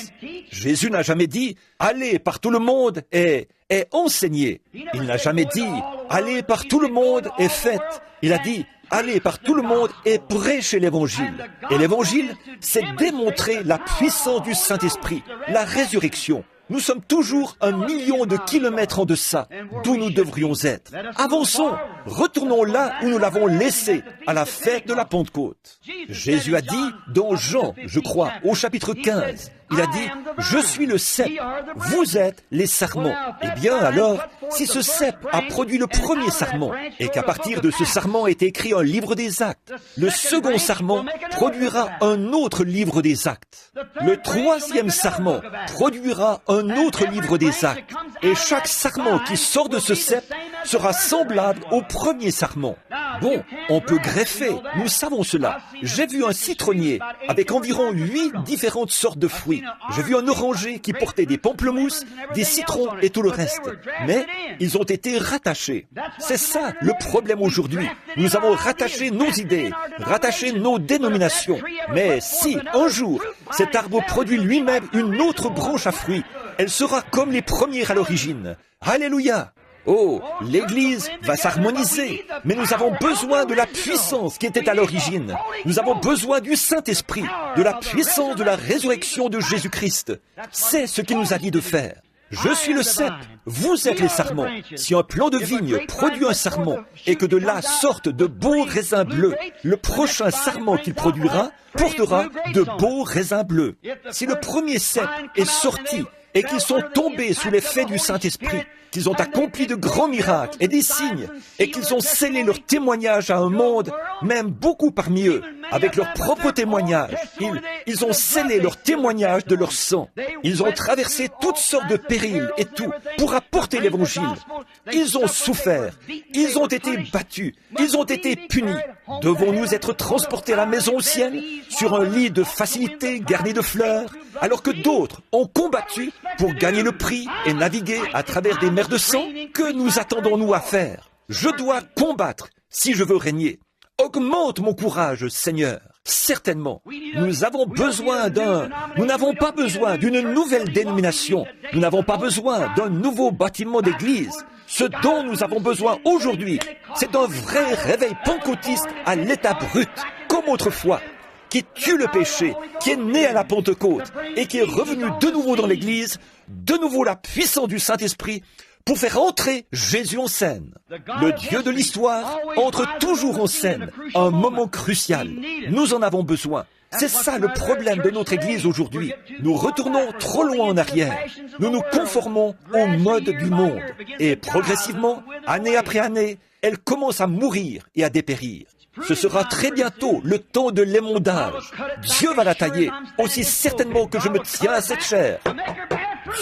Jésus n'a jamais dit « Allez par tout le monde et enseignez ». Il n'a jamais dit « Allez par tout le monde et faites ». Il a dit « Allez par tout le monde et prêchez l'Évangile ». Et l'Évangile, c'est démontrer la puissance du Saint-Esprit, la résurrection. Nous sommes toujours 1 million de kilomètres en deçà d'où nous devrions être. Avançons, retournons là où nous l'avons laissé, à la fête de la Pentecôte. Jésus a dit dans Jean, je crois, au chapitre 15, il a dit « Je suis le cep, vous êtes les sarments ». Eh bien alors, si ce cep a produit le premier sarment, et qu'à partir de ce sarment est écrit un livre des actes, le second sarment produira un autre livre des actes. Le troisième sarment produira un autre livre des actes. Et chaque sarment qui sort de ce cep sera semblable au premier sarment. Bon, on peut greffer, nous savons cela. J'ai vu un citronnier avec environ 8 différentes sortes de fruits. J'ai vu un oranger qui portait des pamplemousses, des citrons et tout le reste. Mais ils ont été rattachés. C'est ça le problème aujourd'hui. Nous avons rattaché nos idées, rattaché nos dénominations. Mais si, un jour, cet arbre produit lui-même une autre branche à fruits, elle sera comme les premières à l'origine. Alléluia! Oh, l'Église va s'harmoniser, mais nous avons besoin de la puissance qui était à l'origine. Nous avons besoin du Saint-Esprit, de la puissance de la résurrection de Jésus-Christ. C'est ce qu'il nous a dit de faire. Je suis le cep, vous êtes les sarments. Si un plant de vigne produit un sarment et que de là sortent de beaux raisins bleus, le prochain sarment qu'il produira portera de beaux raisins bleus. Si le premier cep est sorti et qu'ils sont tombés sous l'effet du Saint-Esprit, qu'ils ont accompli de grands miracles et des signes, et qu'ils ont scellé leur témoignage à un monde, même beaucoup parmi eux, avec leur propre témoignage. Ils ont scellé leur témoignage de leur sang. Ils ont traversé toutes sortes de périls et tout pour apporter l'Évangile. Ils ont souffert. Ils ont été battus. Ils ont été punis. Devons-nous être transportés à la maison au ciel, sur un lit de facilité garni de fleurs, alors que d'autres ont combattu pour gagner le prix et naviguer à travers des mers de sang? Que nous attendons-nous à faire? Je dois combattre si je veux régner. Augmente mon courage, Seigneur. Certainement, nous n'avons pas besoin d'une nouvelle dénomination. Nous n'avons pas besoin d'un nouveau bâtiment d'église. Ce dont nous avons besoin aujourd'hui, c'est d'un vrai réveil pentecôtiste à l'état brut, comme autrefois, qui tue le péché, qui est né à la Pentecôte et qui est revenu de nouveau dans l'église, de nouveau la puissance du Saint-Esprit, pour faire entrer Jésus en scène. Le Dieu de l'histoire entre toujours en scène, à un moment crucial. Nous en avons besoin. C'est ça le problème de notre Église aujourd'hui. Nous retournons trop loin en arrière. Nous nous conformons au mode du monde. Et progressivement, année après année, elle commence à mourir et à dépérir. Ce sera très bientôt le temps de l'émondage. Dieu va la tailler, aussi certainement que je me tiens à cette chair.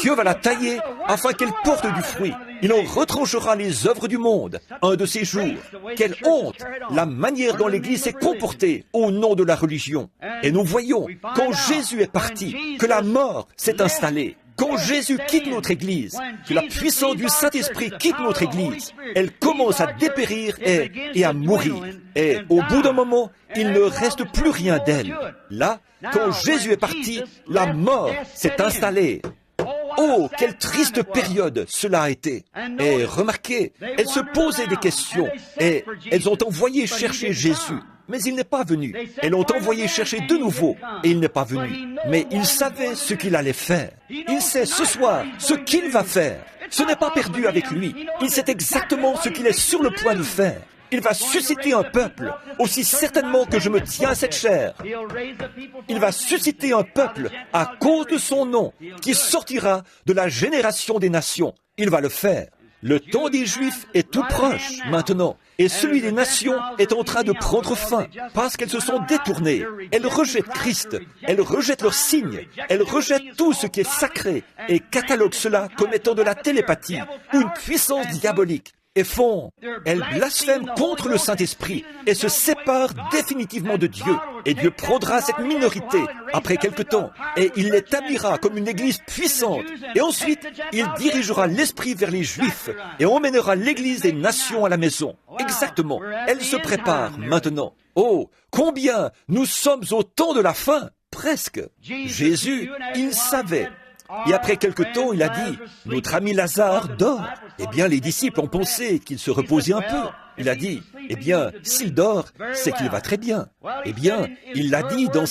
Dieu va la tailler afin qu'elle porte du fruit. Il en retranchera les œuvres du monde un de ces jours. Quelle honte, la manière dont l'Église s'est comportée au nom de la religion. Et nous voyons, quand Jésus est parti, que la mort s'est installée. Quand Jésus quitte notre Église, que la puissance du Saint-Esprit quitte notre Église, elle commence à dépérir et à mourir. Et au bout d'un moment, il ne reste plus rien d'elle. Là, quand Jésus est parti, la mort s'est installée. Oh, quelle triste période cela a été. Et remarquez, elles se posaient des questions et elles ont envoyé chercher Jésus. Mais il n'est pas venu. Elles l'ont envoyé chercher de nouveau et il n'est pas venu. Mais il savait ce qu'il allait faire. Il sait ce soir ce qu'il va faire. Ce n'est pas perdu avec lui. Il sait exactement ce qu'il est sur le point de faire. Il va susciter un peuple, aussi certainement que je me tiens à cette chair. Il va susciter un peuple à cause de son nom, qui sortira de la génération des nations. Il va le faire. Le temps des Juifs est tout proche maintenant, et celui des nations est en train de prendre fin, parce qu'elles se sont détournées. Elles rejettent Christ, elles rejettent leurs signes, elles rejettent tout ce qui est sacré, et cataloguent cela comme étant de la télépathie, ou une puissance diabolique. et font. Elles blasphèment contre le Saint-Esprit et se séparent définitivement de Dieu. Et Dieu prendra cette minorité après quelque temps et il l'établira comme une église puissante. Et ensuite, il dirigera l'Esprit vers les Juifs et emmènera l'église des nations à la maison. Exactement. Elle se prépare maintenant. Oh, combien nous sommes au temps de la fin, presque. Jésus, il savait. Et après quelque temps, il a dit, « Notre ami Lazare dort. » Eh bien, les disciples ont pensé qu'il se reposait un peu. Il a dit, « Eh bien, s'il dort, c'est qu'il va très bien. » Eh bien, il l'a dit dans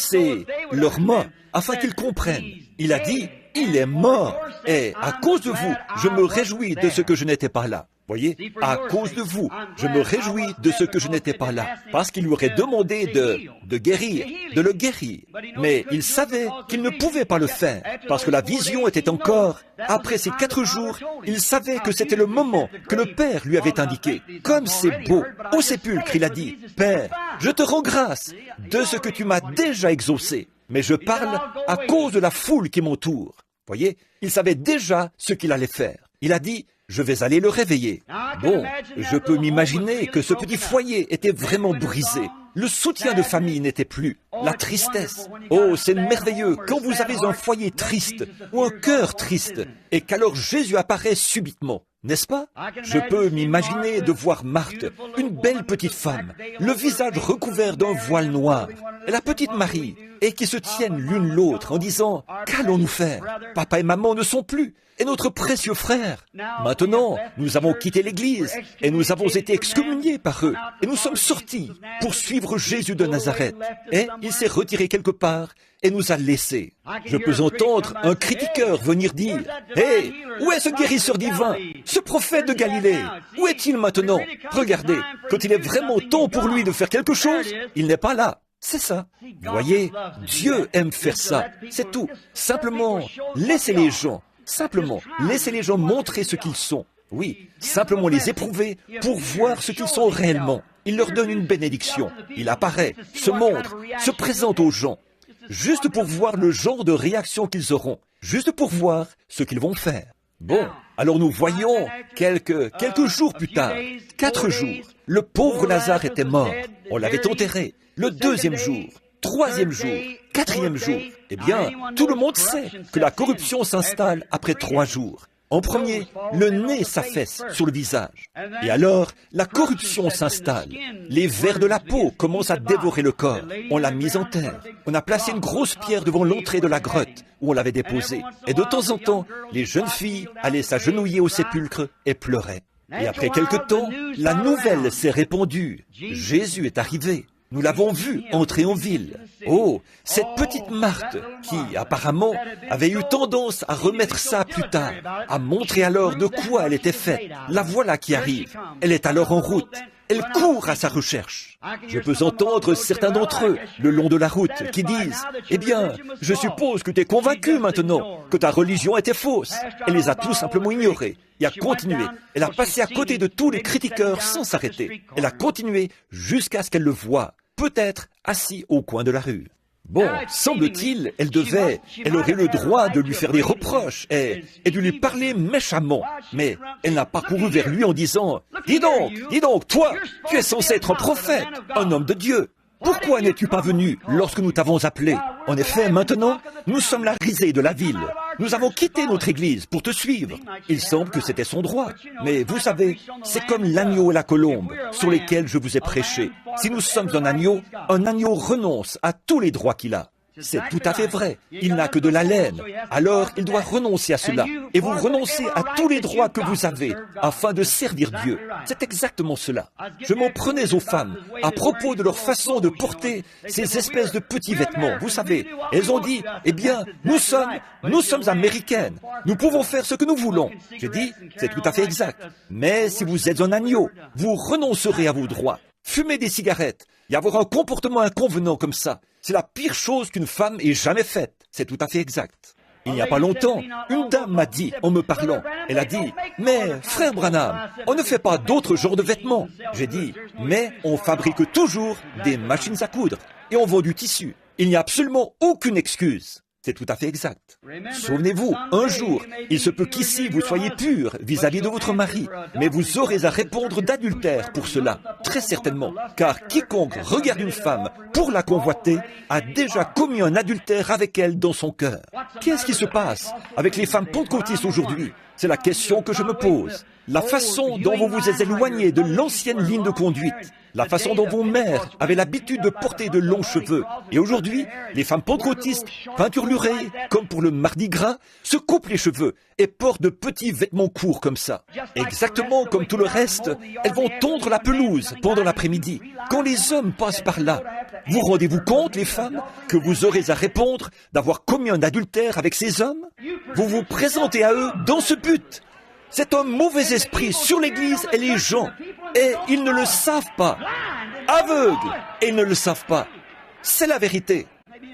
leurs mots, afin qu'ils comprennent. Il a dit, « Il est mort. Et à cause de vous, je me réjouis de ce que je n'étais pas là. » Voyez, à cause de vous, je me réjouis de ce que je n'étais pas là, parce qu'il lui aurait demandé de guérir, de le guérir. Mais il savait qu'il ne pouvait pas le faire, parce que la vision était encore, après ces 4 jours, il savait que c'était le moment que le Père lui avait indiqué. Comme c'est beau, au sépulcre, il a dit, « Père, je te rends grâce de ce que tu m'as déjà exaucé, mais je parle à cause de la foule qui m'entoure. » Voyez, il savait déjà ce qu'il allait faire. Il a dit, je vais aller le réveiller. Bon, je peux m'imaginer que ce petit foyer était vraiment brisé. Le soutien de famille n'était plus. La tristesse. Oh, c'est merveilleux quand vous avez un foyer triste ou un cœur triste et qu'alors Jésus apparaît subitement. N'est-ce pas? Je peux m'imaginer de voir Marthe, une belle petite femme, le visage recouvert d'un voile noir, et la petite Marie, et qui se tiennent l'une l'autre en disant « Qu'allons-nous faire? Papa et maman ne sont plus, et notre précieux frère. Maintenant, nous avons quitté l'Église, et nous avons été excommuniés par eux, et nous sommes sortis pour suivre Jésus de Nazareth. Et il s'est retiré quelque part, et nous a laissés. » Je peux entendre un critiqueur venir dire « Hé, où est ce guérisseur divin, ce prophète de Galilée? Où est-il maintenant? Regardez, quand il est vraiment temps pour lui de faire quelque chose, il n'est pas là. » C'est ça. Vous voyez, Dieu aime faire ça. C'est tout. Simplement, laissez les gens. Simplement, laissez les gens montrer ce qu'ils sont. Oui, simplement les éprouver pour voir ce qu'ils sont réellement. Il leur donne une bénédiction. Il apparaît, se montre, se présente aux gens. Juste pour voir le genre de réaction qu'ils auront. Juste pour voir ce qu'ils vont faire. Bon, alors nous voyons quelques jours plus tard, 4 jours, le pauvre Lazare était mort. On l'avait enterré. Le 2e jour, 3e jour, 4e jour. Eh bien, tout le monde sait que la corruption s'installe après 3 jours. En premier, le nez s'affaisse sur le visage. Et alors, la corruption s'installe. Les vers de la peau commencent à dévorer le corps. On l'a mis en terre. On a placé une grosse pierre devant l'entrée de la grotte où on l'avait déposée. Et de temps en temps, les jeunes filles allaient s'agenouiller au sépulcre et pleuraient. Et après quelque temps, la nouvelle s'est répandue. Jésus est arrivé. Nous l'avons vu entrer en ville. Oh, cette petite Marthe, qui apparemment avait eu tendance à remettre ça plus tard, à montrer alors de quoi elle était faite. La voilà qui arrive. Elle est alors en route. Elle court à sa recherche. Je peux entendre certains d'entre eux, le long de la route, qui disent « Eh bien, je suppose que tu es convaincu maintenant que ta religion était fausse. » Elle les a tout simplement ignorés et a continué. Elle a passé à côté de tous les critiqueurs sans s'arrêter. Elle a continué jusqu'à ce qu'elle le voie. Peut-être assis au coin de la rue. Bon, semble-t-il, elle aurait le droit de lui faire des reproches et de lui parler méchamment. Mais elle n'a pas couru vers lui en disant « Dis donc, toi, tu es censé être un prophète, un homme de Dieu. Pourquoi n'es-tu pas venu lorsque nous t'avons appelé? En effet, maintenant, nous sommes la risée de la ville. Nous avons quitté notre église pour te suivre. » Il semble que c'était son droit. Mais vous savez, c'est comme l'agneau et la colombe sur lesquels je vous ai prêché. Si nous sommes un agneau renonce à tous les droits qu'il a. C'est tout à fait vrai. Il n'a que de la laine. Alors, il doit renoncer à cela. Et vous renoncez à tous les droits que vous avez afin de servir Dieu. C'est exactement cela. Je m'en prenais aux femmes à propos de leur façon de porter ces espèces de petits vêtements. Vous savez, elles ont dit, eh bien, nous sommes américaines. Nous pouvons faire ce que nous voulons. J'ai dit, c'est tout à fait exact. Mais si vous êtes un agneau, vous renoncerez à vos droits. Fumer des cigarettes et avoir un comportement inconvenant comme ça, c'est la pire chose qu'une femme ait jamais faite. C'est tout à fait exact. Il n'y a pas longtemps, une dame m'a dit, en me parlant, elle a dit, « Mais, frère Branham, on ne fait pas d'autres genres de vêtements. » J'ai dit, « Mais on fabrique toujours des machines à coudre et on vend du tissu. Il n'y a absolument aucune excuse. » C'est tout à fait exact. Souvenez-vous, un jour, il se peut qu'ici vous soyez purs vis-à-vis de votre mari, mais vous aurez à répondre d'adultère pour cela, très certainement, car quiconque regarde une femme pour la convoiter a déjà commis un adultère avec elle dans son cœur. Qu'est-ce qui se passe avec les femmes pentecôtistes aujourd'hui? C'est la question que je me pose. La façon dont vous vous êtes éloigné de l'ancienne ligne de conduite, la façon dont vos mères avaient l'habitude de porter de longs cheveux. Et aujourd'hui, les femmes pentecôtistes, peinturlurées, comme pour le mardi gras, se coupent les cheveux et portent de petits vêtements courts comme ça. Exactement comme tout le reste, elles vont tondre la pelouse pendant l'après-midi. Quand les hommes passent par là, vous rendez-vous compte, les femmes, que vous aurez à répondre d'avoir commis un adultère avec ces hommes? Vous vous présentez à eux dans ce but. C'est un mauvais esprit sur l'Église et les gens, et ils ne le savent pas. Aveugles, et ils ne le savent pas. C'est la vérité.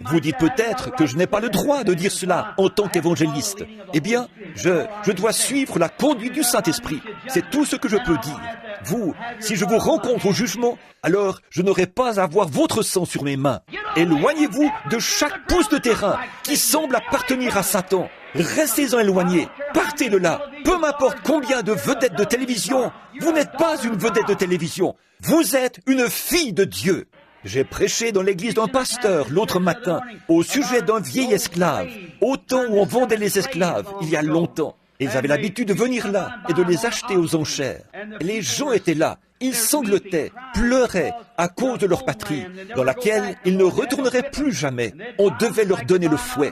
Vous dites peut-être que je n'ai pas le droit de dire cela en tant qu'évangéliste. Eh bien, je dois suivre la conduite du Saint-Esprit. C'est tout ce que je peux dire. Vous, si je vous rencontre au jugement, alors je n'aurai pas à avoir votre sang sur mes mains. Éloignez-vous de chaque pouce de terrain qui semble appartenir à Satan. Restez-en éloignés. Partez de là. Peu m'importe combien de vedettes de télévision. Vous n'êtes pas une vedette de télévision. Vous êtes une fille de Dieu. J'ai prêché dans l'église d'un pasteur l'autre matin au sujet d'un vieil esclave, au temps où on vendait les esclaves, il y a longtemps. Ils avaient l'habitude de venir là et de les acheter aux enchères. Les gens étaient là, ils sanglotaient, pleuraient à cause de leur patrie, dans laquelle ils ne retourneraient plus jamais. On devait leur donner le fouet.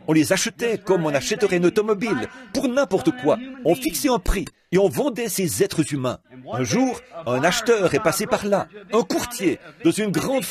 On les achetait comme on achèterait une automobile, pour n'importe quoi. On fixait un prix et on vendait ces êtres humains. Un jour, un acheteur est passé par là, un courtier, dans une grande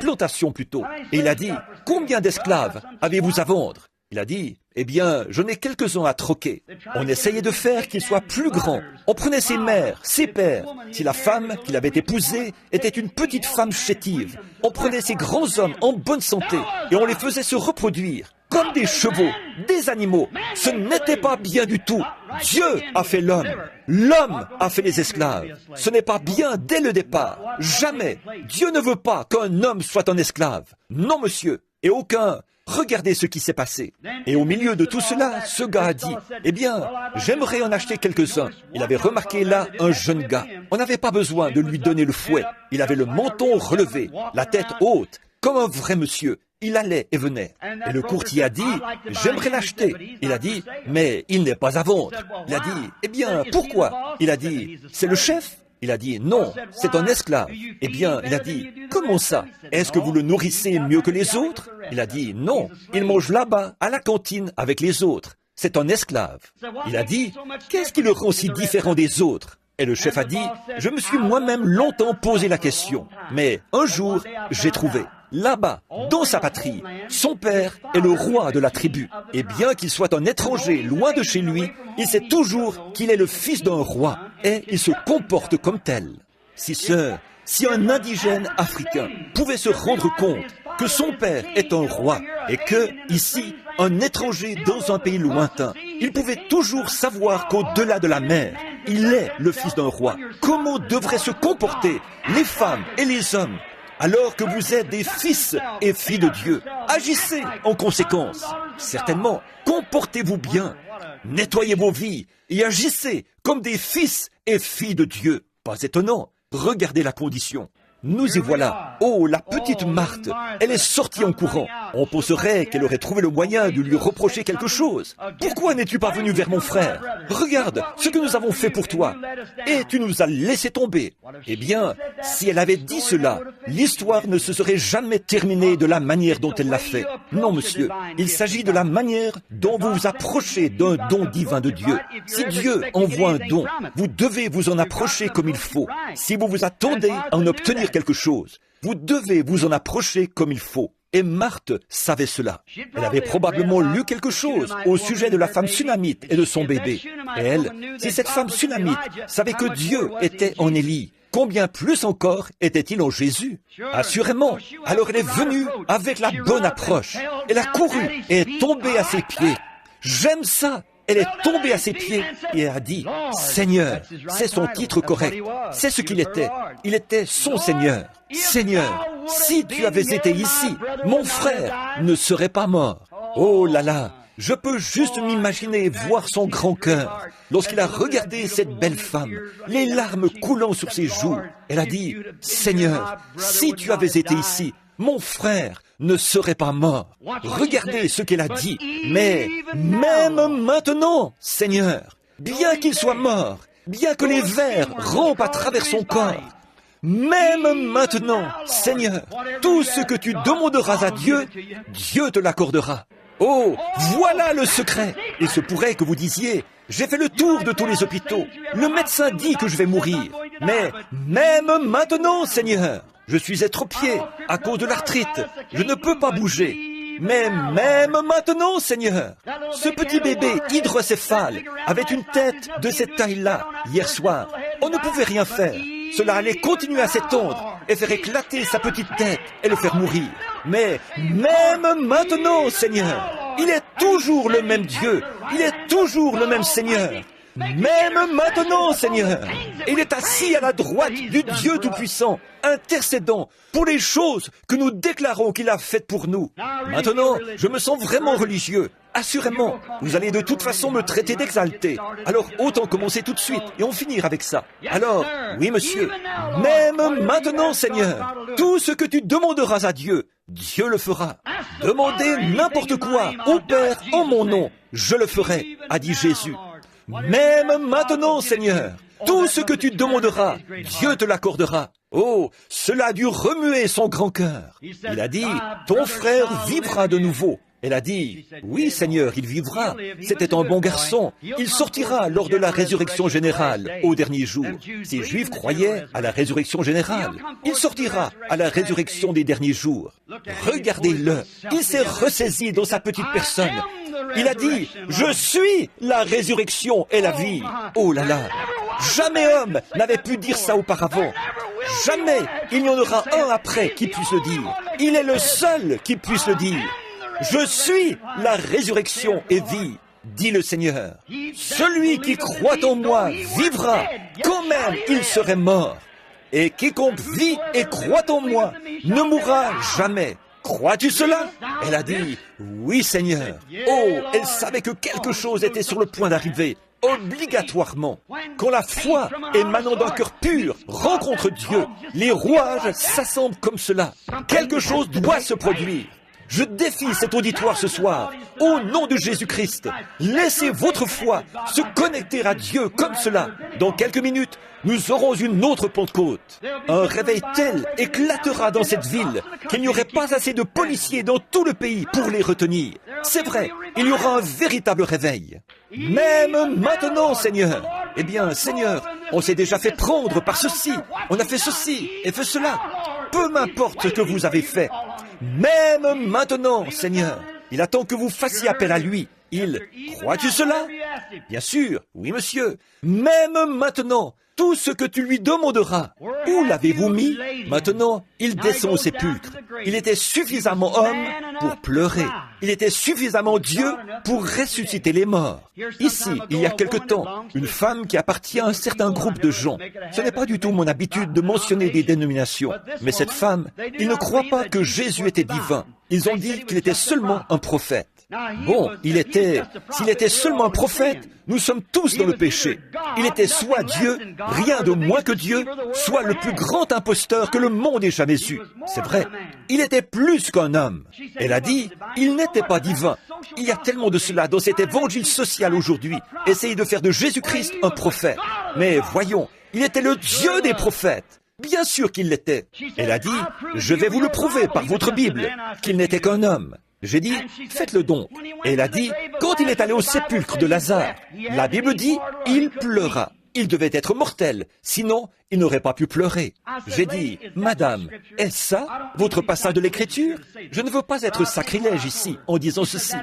plantation plutôt. Et il a dit, « Combien d'esclaves avez-vous à vendre ?» Il a dit, « Eh bien, j'en ai quelques-uns à troquer. » On essayait de faire qu'ils soient plus grands. On prenait ses mères, ses pères. Si la femme qu'il avait épousée était une petite femme chétive, on prenait ces grands hommes en bonne santé et on les faisait se reproduire comme des chevaux, des animaux. Ce n'était pas bien du tout. Dieu a fait l'homme. L'homme a fait les esclaves. Ce n'est pas bien dès le départ. Jamais. Dieu ne veut pas qu'un homme soit un esclave. Non, monsieur. Et aucun. Regardez ce qui s'est passé. Et au milieu de tout cela, ce gars a dit, « Eh bien, j'aimerais en acheter quelques-uns. » Il avait remarqué là un jeune gars. On n'avait pas besoin de lui donner le fouet. Il avait le menton relevé, la tête haute, comme un vrai monsieur. Il allait et venait. Et le courtier a dit, « J'aimerais l'acheter. » Il a dit, « Mais il n'est pas à vendre. » Il a dit, « Eh bien, pourquoi ?» Il a dit, « C'est le chef. » Il a dit, « Non, c'est un esclave. » Eh bien, il a dit, « Comment ça? Est-ce que vous le nourrissez mieux que les autres ?» Il a dit, « Non, il mange là-bas, à la cantine, avec les autres. C'est un esclave. » Il a dit, « Qu'est-ce qui le rend si différent des autres ?» Et le chef a dit, « Je me suis moi-même longtemps posé la question, mais un jour, j'ai trouvé. Là-bas, dans sa patrie, son père est le roi de la tribu. Et bien qu'il soit un étranger loin de chez lui, il sait toujours qu'il est le fils d'un roi et il se comporte comme tel. Si un indigène africain pouvait se rendre compte que son père est un roi et que, ici, un étranger dans un pays lointain, il pouvait toujours savoir qu'au-delà de la mer, il est le fils d'un roi. Comment devraient se comporter les femmes et les hommes alors que vous êtes des fils et filles de Dieu? Agissez en conséquence. Certainement, comportez-vous bien, nettoyez vos vies et agissez comme des fils et filles de Dieu. Pas étonnant, regardez la condition. Nous y voilà. Oh, la petite Marthe, elle est sortie en courant. On penserait qu'elle aurait trouvé le moyen de lui reprocher quelque chose. Pourquoi n'es-tu pas venu vers mon frère? Regarde ce que nous avons fait pour toi. Et tu nous as laissé tomber. Eh bien, si elle avait dit cela, l'histoire ne se serait jamais terminée de la manière dont elle l'a fait. Non, monsieur, il s'agit de la manière dont vous vous approchez d'un don divin de Dieu. Si Dieu envoie un don, vous devez vous en approcher comme il faut. Si vous vous attendez à en obtenir quelque chose, vous devez vous en approcher comme il faut. Et Marthe savait cela. Elle avait probablement lu quelque chose au sujet de la femme sunamite et de son bébé. Et elle, si cette femme sunamite savait que Dieu était en Élie, combien plus encore était-il en Jésus? Assurément. Alors elle est venue avec la bonne approche. Elle a couru et est tombée à ses pieds. J'aime ça. Elle est tombée à ses pieds et a dit, « Seigneur », c'est son titre correct, c'est ce qu'il était. Il était son Seigneur. « Seigneur, si tu avais été ici, mon frère ne serait pas mort. » Oh là là, je peux juste m'imaginer voir son grand cœur lorsqu'il a regardé cette belle femme, les larmes coulant sur ses joues. Elle a dit, « Seigneur, si tu avais été ici, mon frère ne serait pas mort. » Regardez ce qu'elle a dit. Mais même maintenant, Seigneur, bien qu'il soit mort, bien que les vers rompent à travers son corps, même maintenant, Seigneur, tout ce que tu demanderas à Dieu, Dieu te l'accordera. Oh, voilà le secret. Il se pourrait que vous disiez, j'ai fait le tour de tous les hôpitaux. Le médecin dit que je vais mourir. Mais même maintenant, Seigneur, je suis étropié à cause de l'arthrite. Je ne peux pas bouger. Mais même maintenant, Seigneur, ce petit bébé hydrocéphale avait une tête de cette taille-là hier soir. On ne pouvait rien faire. Cela allait continuer à s'étendre et faire éclater sa petite tête et le faire mourir. Mais même maintenant, Seigneur, il est toujours le même Dieu. Il est toujours le même Seigneur. Même maintenant, Seigneur, il est assis à la droite du Dieu Tout-Puissant, intercédant pour les choses que nous déclarons qu'il a faites pour nous. Maintenant, je me sens vraiment religieux. Assurément, vous allez de toute façon me traiter d'exalté. Alors, autant commencer tout de suite et en finir avec ça. Alors, oui, monsieur, même maintenant, Seigneur, tout ce que tu demanderas à Dieu, Dieu le fera. Demandez n'importe quoi au Père en mon nom, je le ferai, a dit Jésus. Même maintenant, Seigneur, tout ce que tu demanderas, Dieu te l'accordera. Oh, cela a dû remuer son grand cœur. Il a dit, ton frère vivra de nouveau. Elle a dit, oui Seigneur, il vivra. C'était un bon garçon. Il sortira lors de la résurrection générale, au dernier jour. Ces Juifs croyaient à la résurrection générale. Il sortira à la résurrection des derniers jours. Regardez-le. Il s'est ressaisi dans sa petite personne. Il a dit, je suis la résurrection et la vie. Oh là là. Jamais homme n'avait pu dire ça auparavant. Jamais il n'y en aura un après qui puisse le dire. Il est le seul qui puisse le dire. Je suis la résurrection et vie, dit le Seigneur. Celui qui croit en moi vivra, quand même il serait mort. Et quiconque vit et croit en moi ne mourra jamais. Crois-tu cela? Elle a dit, oui Seigneur. Oh, elle savait que quelque chose était sur le point d'arriver. Obligatoirement. Quand la foi émanant d'un cœur pur rencontre Dieu, les rouages s'assemblent comme cela. Quelque chose doit se produire. Je défie cet auditoire ce soir, au nom de Jésus-Christ. Laissez votre foi se connecter à Dieu comme cela. Dans quelques minutes, nous aurons une autre Pentecôte. Un réveil tel éclatera dans cette ville qu'il n'y aurait pas assez de policiers dans tout le pays pour les retenir. C'est vrai, il y aura un véritable réveil. Même maintenant, Seigneur. Eh bien, Seigneur, on s'est déjà fait prendre par ceci. On a fait ceci et fait cela. Peu m'importe ce que vous avez fait. Même maintenant, Seigneur, il attend que vous fassiez appel à lui. Crois-tu cela? Bien sûr, oui monsieur. Même maintenant, tout ce que tu lui demanderas, où l'avez-vous mis? Maintenant, il descend au sépulcre. Il était suffisamment homme pour pleurer. Il était suffisamment Dieu pour ressusciter les morts. Ici, il y a quelque temps, une femme qui appartient à un certain groupe de gens. Ce n'est pas du tout mon habitude de mentionner des dénominations. Mais cette femme, ils ne croient pas que Jésus était divin. Ils ont dit qu'il était seulement un prophète. Bon, s'il était seulement un prophète, nous sommes tous dans le péché. Il était soit Dieu, rien de moins que Dieu, soit le plus grand imposteur que le monde ait jamais eu. C'est vrai, il était plus qu'un homme. Elle a dit, il n'était pas divin. Il y a tellement de cela dans cet évangile social aujourd'hui. Essayez de faire de Jésus-Christ un prophète. Mais voyons, il était le Dieu des prophètes. Bien sûr qu'il l'était. Elle a dit, je vais vous le prouver par votre Bible, qu'il n'était qu'un homme. J'ai dit, faites-le donc. Et elle a dit, quand il est allé au sépulcre de Lazare, la Bible dit, il pleura. Il devait être mortel, sinon il n'aurait pas pu pleurer. J'ai dit, Madame, est-ce ça, votre passage de l'Écriture? Je ne veux pas être sacrilège ici, en disant ceci.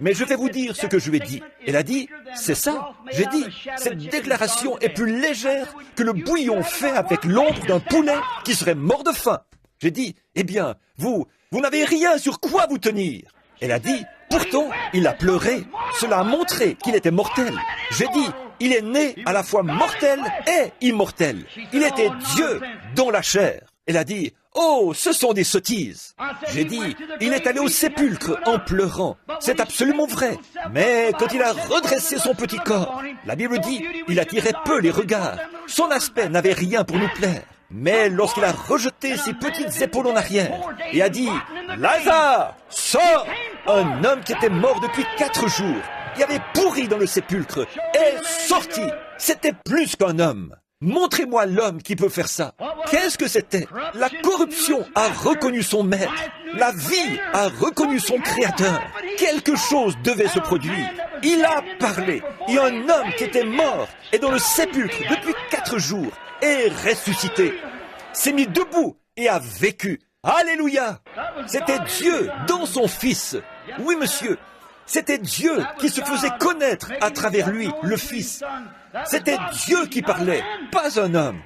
Mais je vais vous dire ce que je lui ai dit. Elle a dit, c'est ça. J'ai dit, cette déclaration est plus légère que le bouillon fait avec l'ombre d'un poulet qui serait mort de faim. J'ai dit, eh bien, vous n'avez rien sur quoi vous tenir. Elle a dit, pourtant, il a pleuré. Cela a montré qu'il était mortel. J'ai dit, il est né à la fois mortel et immortel. Il était Dieu dans la chair. Elle a dit, Oh, ce sont des sottises. J'ai dit, il est allé au sépulcre en pleurant. C'est absolument vrai. Mais quand il a redressé son petit corps, la Bible dit, il attirait peu les regards. Son aspect n'avait rien pour nous plaire. Mais lorsqu'il a rejeté ses petites épaules en arrière et a dit, Lazare, sors! Un homme qui était mort depuis 4 jours, qui avait pourri dans le sépulcre, est sorti. C'était plus qu'un homme. Montrez-moi l'homme qui peut faire ça. Qu'est-ce que c'était? La corruption a reconnu son maître. La vie a reconnu son créateur. Quelque chose devait se produire. Il a parlé. Et un homme qui était mort et dans le sépulcre depuis 4 jours est ressuscité. S'est mis debout et a vécu. Alléluia! C'était Dieu dans son Fils. Oui, monsieur. C'était Dieu qui se faisait connaître à travers lui, le Fils. C'était Dieu qui parlait, pas un homme.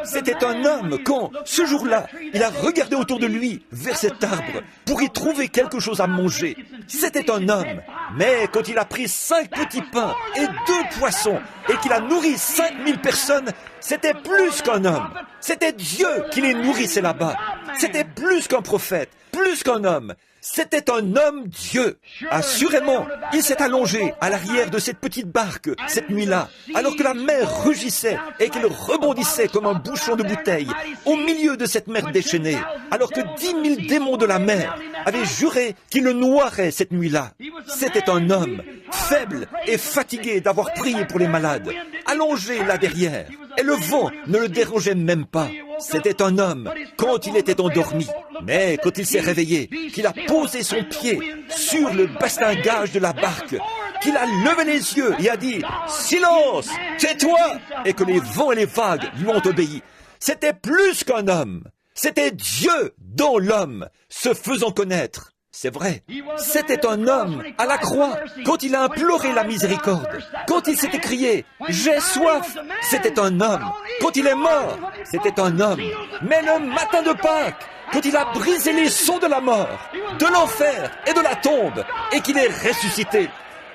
C'était un homme quand, ce jour-là, il a regardé autour de lui, vers cet arbre, pour y trouver quelque chose à manger. C'était un homme. Mais quand il a pris 5 petits pains et 2 poissons, et qu'il a nourri 5000 personnes, c'était plus qu'un homme. C'était Dieu qui les nourrissait là-bas. C'était plus qu'un prophète, plus qu'un homme. C'était un homme Dieu. Assurément, il s'est allongé à l'arrière de cette petite barque cette nuit-là, alors que la mer rugissait et qu'il rebondissait comme un bouchon de bouteille au milieu de cette mer déchaînée, alors que 10 000 démons de la mer avaient juré qu'il le noierait cette nuit-là. C'était un homme faible et fatigué d'avoir prié pour les malades, allongé là derrière, et le vent ne le dérangeait même pas. C'était un homme quand il était endormi. Mais quand il s'est réveillé, qu'il a posé son pied sur le bastingage de la barque, qu'il a levé les yeux et a dit « Silence, tais-toi !» et que les vents et les vagues lui ont obéi. C'était plus qu'un homme. C'était Dieu dans l'homme, se faisant connaître. C'est vrai, c'était un homme à la croix, quand il a imploré la miséricorde, quand il s'est écrié « J'ai soif », c'était un homme, quand il est mort, c'était un homme, mais le matin de Pâques, quand il a brisé les sceaux de la mort, de l'enfer et de la tombe, et qu'il est ressuscité,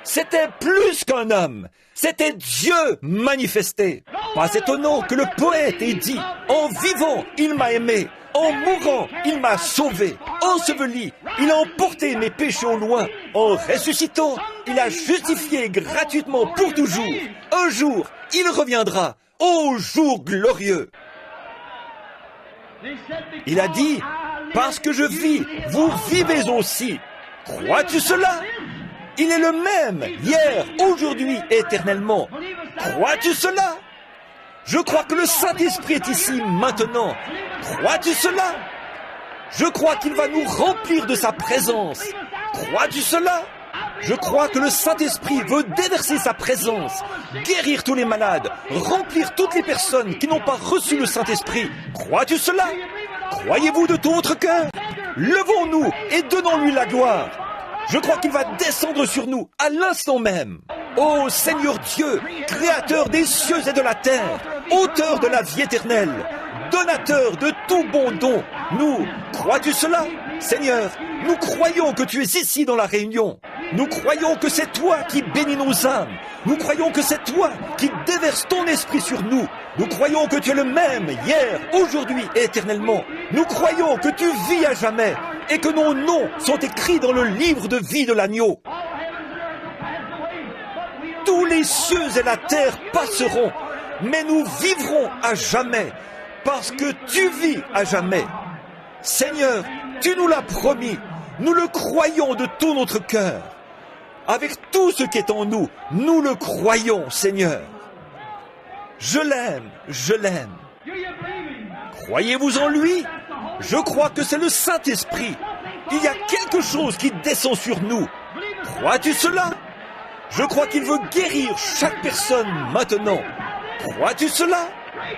c'était plus qu'un homme, c'était Dieu manifesté. Pas étonnant que le poète ait dit « En vivant, il m'a aimé ». En mourant, il m'a sauvé. Enseveli, il a emporté mes péchés au loin. En ressuscitant, il a justifié gratuitement pour toujours. Un jour, il reviendra. Ô jour glorieux! Il a dit, parce que je vis, vous vivez aussi. Crois-tu cela? Il est le même, hier, aujourd'hui, éternellement. Crois-tu cela? Je crois que le Saint-Esprit est ici maintenant. Crois-tu cela? Je crois qu'il va nous remplir de sa présence. Crois-tu cela? Je crois que le Saint-Esprit veut déverser sa présence, guérir tous les malades, remplir toutes les personnes qui n'ont pas reçu le Saint-Esprit. Crois-tu cela? Croyez-vous de tout votre cœur? Levons-nous et donnons-lui la gloire. Je crois qu'il va descendre sur nous à l'instant même. Ô Seigneur Dieu, Créateur des cieux et de la terre, auteur de la vie éternelle, donateur de tout bon don, nous, crois-tu cela? Seigneur, nous croyons que tu es ici dans la réunion. Nous croyons que c'est toi qui bénis nos âmes. Nous croyons que c'est toi qui déverses ton esprit sur nous. Nous croyons que tu es le même hier, aujourd'hui et éternellement. Nous croyons que tu vis à jamais et que nos noms sont écrits dans le livre de vie de l'agneau. Tous les cieux et la terre passeront, mais nous vivrons à jamais, parce que tu vis à jamais. Seigneur, tu nous l'as promis, nous le croyons de tout notre cœur. Avec tout ce qui est en nous, nous le croyons, Seigneur. Je l'aime, je l'aime. Croyez-vous en lui? Je crois que c'est le Saint-Esprit. Il y a quelque chose qui descend sur nous. Crois-tu cela? Je crois qu'il veut guérir chaque personne maintenant. Crois-tu cela?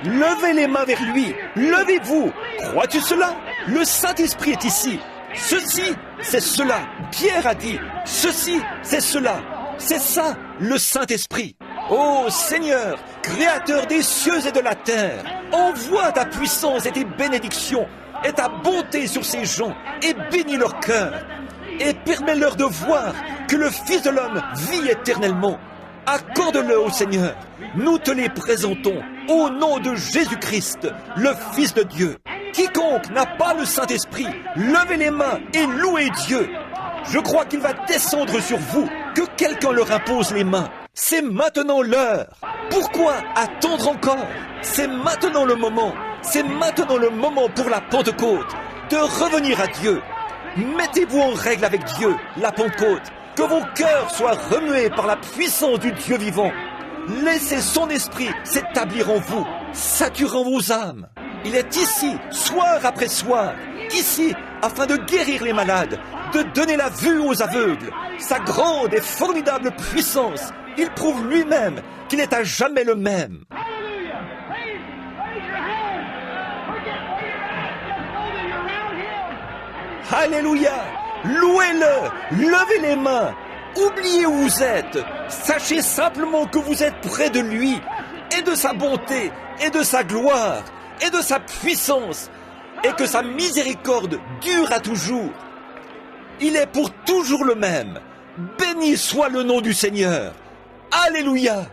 Levez les mains vers lui. Levez-vous. Crois-tu cela? Le Saint-Esprit est ici. Ceci, c'est cela. Pierre a dit, ceci, c'est cela. C'est ça, le Saint-Esprit. Ô Seigneur, Créateur des cieux et de la terre, envoie ta puissance et tes bénédictions et ta bonté sur ces gens et bénis leur cœur. Et permets-leur de voir que le Fils de l'homme vit éternellement. Accorde-le au Seigneur. Nous te les présentons au nom de Jésus-Christ, le Fils de Dieu. Quiconque quiconque n'a pas le Saint-Esprit, levez les mains et louez Dieu. Je crois qu'il va descendre sur vous, que quelqu'un leur impose les mains. C'est maintenant l'heure. Pourquoi attendre encore? C'est maintenant le moment. C'est maintenant le moment pour la Pentecôte de revenir à Dieu. Mettez-vous en règle avec Dieu, la Pentecôte. Que vos cœurs soient remués par la puissance du Dieu vivant. Laissez son esprit s'établir en vous, saturant vos âmes. Il est ici, soir après soir, ici, afin de guérir les malades, de donner la vue aux aveugles. Sa grande et formidable puissance, il prouve lui-même qu'il est à jamais le même. Alléluia! Louez-le! Levez les mains! Oubliez où vous êtes! Sachez simplement que vous êtes près de lui, et de sa bonté, et de sa gloire, et de sa puissance, et que sa miséricorde dure à toujours. Il est pour toujours le même. Béni soit le nom du Seigneur. Alléluia!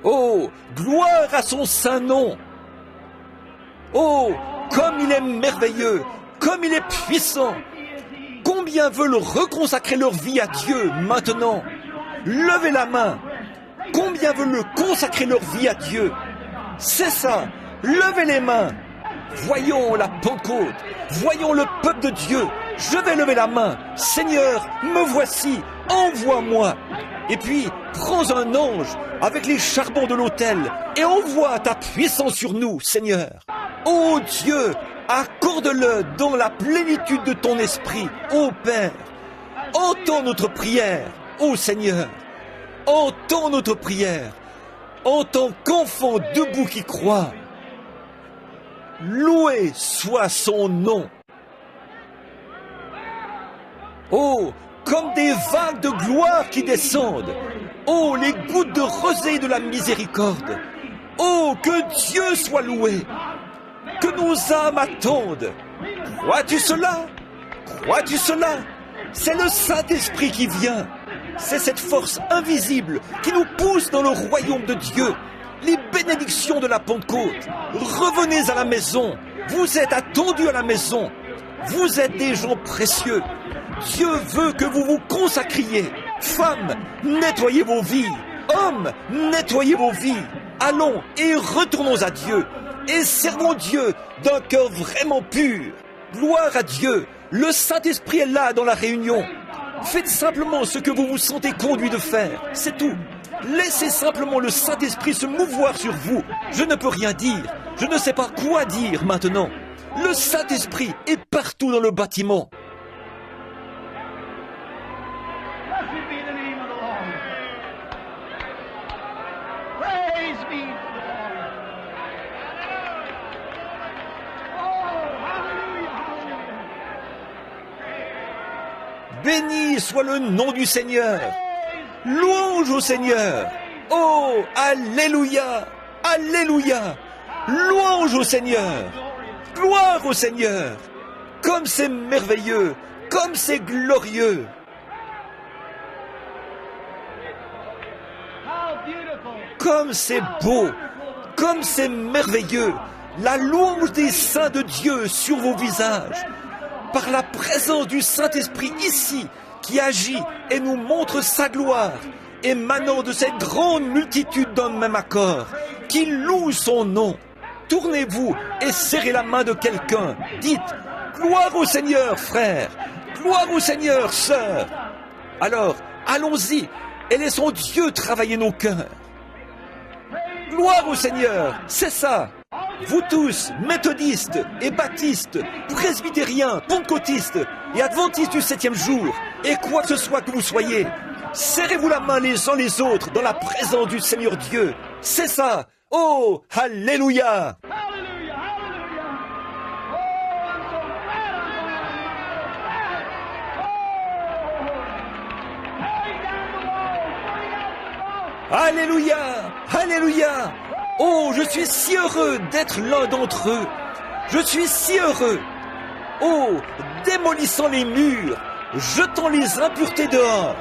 Oh, gloire à son saint nom! Oh, comme il est merveilleux, comme il est puissant! Combien veulent reconsacrer leur vie à Dieu maintenant? Levez la main! Combien veulent consacrer leur vie à Dieu? C'est ça! Levez les mains! Voyons la Pentecôte! Voyons le peuple de Dieu! Je vais lever la main! Seigneur, me voici! Envoie-moi! Et puis, prends un ange avec les charbons de l'autel et envoie ta puissance sur nous, Seigneur. Ô Dieu, accorde-le dans la plénitude de ton esprit, ô Père. Entends notre prière, ô Seigneur. Entends notre prière en tant qu'enfant debout qui croit. Loué soit son nom. Oh, comme des vagues de gloire qui descendent. Oh, les gouttes de rosée de la miséricorde. Oh, que Dieu soit loué. Que nos âmes attendent. Crois-tu cela? Crois-tu cela? C'est le Saint-Esprit qui vient. C'est cette force invisible qui nous pousse dans le royaume de Dieu. Les bénédictions de la Pentecôte. Revenez à la maison. Vous êtes attendus à la maison. Vous êtes des gens précieux. Dieu veut que vous vous consacriez. Femmes, nettoyez vos vies. Hommes, nettoyez vos vies. Allons et retournons à Dieu. Et servons Dieu d'un cœur vraiment pur. Gloire à Dieu. Le Saint-Esprit est là dans la réunion. Faites simplement ce que vous vous sentez conduit de faire. C'est tout. Laissez simplement le Saint-Esprit se mouvoir sur vous. Je ne peux rien dire. Je ne sais pas quoi dire maintenant. Le Saint-Esprit est partout dans le bâtiment. Béni soit le nom du Seigneur. Louange au Seigneur. Oh, alléluia, alléluia. Louange au Seigneur. Gloire au Seigneur. Comme c'est merveilleux, comme c'est glorieux. Comme c'est beau, comme c'est merveilleux. La louange des saints de Dieu sur vos visages. Par la présence du Saint-Esprit ici, qui agit et nous montre sa gloire, émanant de cette grande multitude d'un même accord, qui loue son nom. Tournez-vous et serrez la main de quelqu'un. Dites, gloire au Seigneur, frère, gloire au Seigneur, sœur. Alors, allons-y et laissons Dieu travailler nos cœurs. Gloire au Seigneur, c'est ça. Vous tous, méthodistes et baptistes, presbytériens, pentecôtistes et adventistes du 7e jour, et quoi que ce soit que vous soyez, serrez-vous la main les uns les autres dans la présence du Seigneur Dieu. C'est ça. Oh, alléluia. Alléluia, alléluia. Oh, je suis si heureux d'être l'un d'entre eux. Je suis si heureux. Oh, démolissant les murs, jetant les impuretés dehors.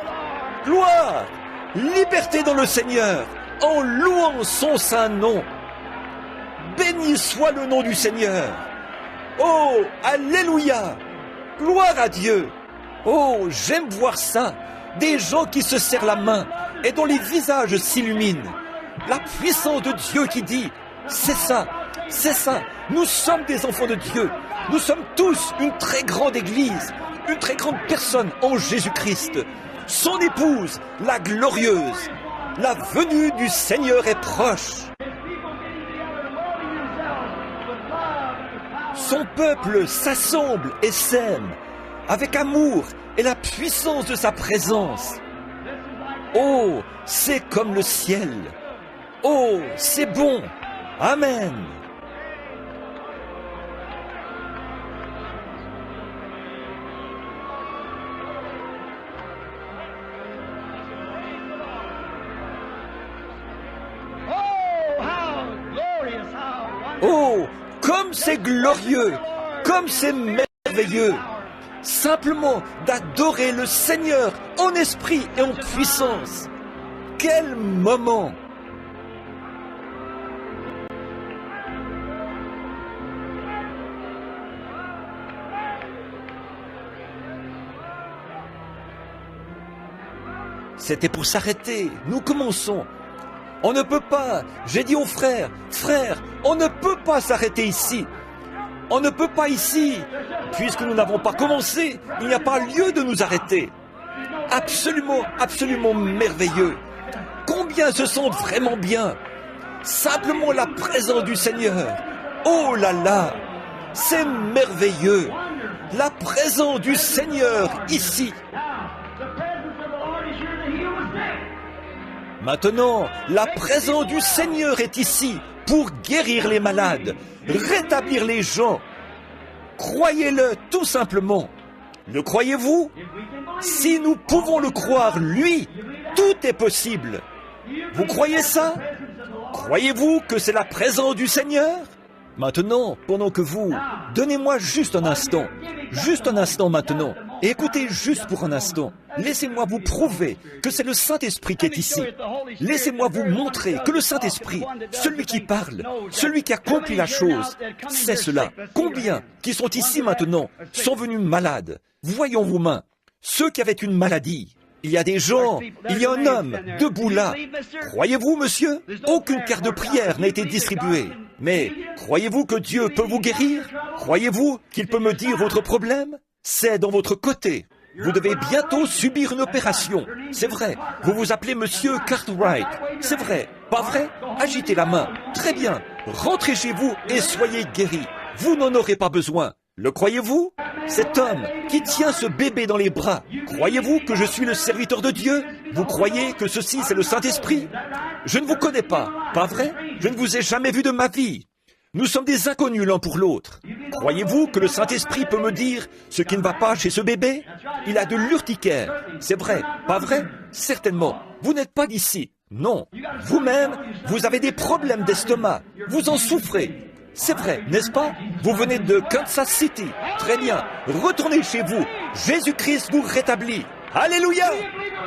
Gloire, liberté dans le Seigneur. en louant son saint nom. Béni soit le nom du Seigneur. Oh, alléluia, gloire à Dieu. Oh, j'aime voir ça, des gens qui se serrent la main et dont les visages s'illuminent. La puissance de Dieu qui dit, c'est ça, nous sommes des enfants de Dieu. Nous sommes tous une très grande église, une très grande personne en Jésus-Christ. Son épouse, la glorieuse. La venue du Seigneur est proche. Son peuple s'assemble et s'aime avec amour et la puissance de sa présence. Oh, c'est comme le ciel. Oh, c'est bon. Amen. Oh, comme c'est glorieux, comme c'est merveilleux, simplement d'adorer le Seigneur en esprit et en puissance. Quel moment! C'était pour s'arrêter. Nous commençons. On ne peut pas, j'ai dit aux frères, on ne peut pas s'arrêter ici. On ne peut pas ici. Puisque nous n'avons pas commencé, il n'y a pas lieu de nous arrêter. Absolument, absolument merveilleux. Combien se sentent vraiment bien. Simplement la présence du Seigneur. Oh là là, c'est merveilleux. La présence du Seigneur ici. Maintenant, la présence du Seigneur est ici pour guérir les malades, rétablir les gens. Croyez-le tout simplement. Le croyez-vous? Si nous pouvons le croire, lui, tout est possible. Vous croyez ça? Croyez-vous que c'est la présence du Seigneur? Maintenant, pendant que vous... Donnez-moi juste un instant maintenant. Et écoutez juste pour un instant. Laissez-moi vous prouver que c'est le Saint-Esprit qui est ici. Laissez-moi vous montrer que le Saint-Esprit, celui qui parle, celui qui accomplit la chose, c'est cela. Combien qui sont ici maintenant sont venus malades? Voyons vos mains. Ceux qui avaient une maladie. Il y a des gens, il y a un homme debout là. Croyez-vous, monsieur? Aucune carte de prière n'a été distribuée. Mais croyez-vous que Dieu peut vous guérir? Croyez-vous qu'il peut me dire votre problème? C'est dans votre côté. Vous devez bientôt subir une opération. C'est vrai. Vous vous appelez monsieur Cartwright. C'est vrai. Pas vrai? Agitez la main. Très bien. Rentrez chez vous et soyez guéris. Vous n'en aurez pas besoin. Le croyez-vous? Cet homme qui tient ce bébé dans les bras, croyez-vous que je suis le serviteur de Dieu? Vous croyez que ceci c'est le Saint-Esprit? Je ne vous connais pas, pas vrai? Je ne vous ai jamais vu de ma vie. Nous sommes des inconnus l'un pour l'autre. Croyez-vous que le Saint-Esprit peut me dire ce qui ne va pas chez ce bébé? Il a de l'urticaire. C'est vrai, pas vrai? Certainement. Vous n'êtes pas d'ici. Non. Vous-même, vous avez des problèmes d'estomac. Vous en souffrez. C'est vrai, n'est-ce pas? Vous venez de Kansas City. Très bien. Retournez chez vous. Jésus-Christ vous rétablit. Alléluia!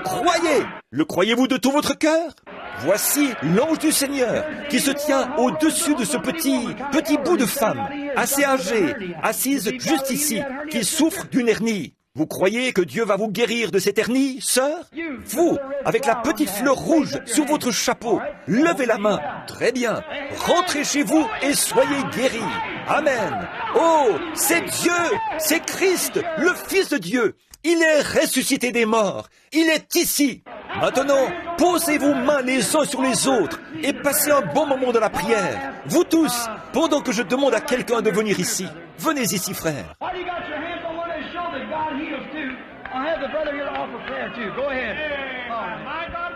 Croyez! Le croyez-vous de tout votre cœur? Voici l'ange du Seigneur qui se tient au-dessus de ce petit bout de femme, assez âgée, assise juste ici, qui souffre d'une hernie. Vous croyez que Dieu va vous guérir de cette hernie, sœur? Vous, avec la petite fleur rouge sur votre chapeau, levez la main. Très bien. Rentrez chez vous et soyez guéris. Amen. Oh, c'est Dieu, c'est Christ, le Fils de Dieu. Il est ressuscité des morts. Il est ici. Maintenant, posez vos mains les uns sur les autres et passez un bon moment de la prière. Vous tous, pendant que je demande à quelqu'un de venir ici. Venez ici, frère.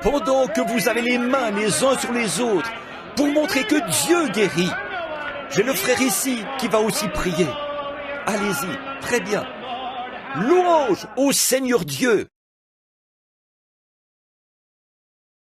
Pendant que vous avez les mains les uns sur les autres pour montrer que Dieu guérit, j'ai le frère ici qui va aussi prier. Allez-y, très bien. Louange au Seigneur Dieu.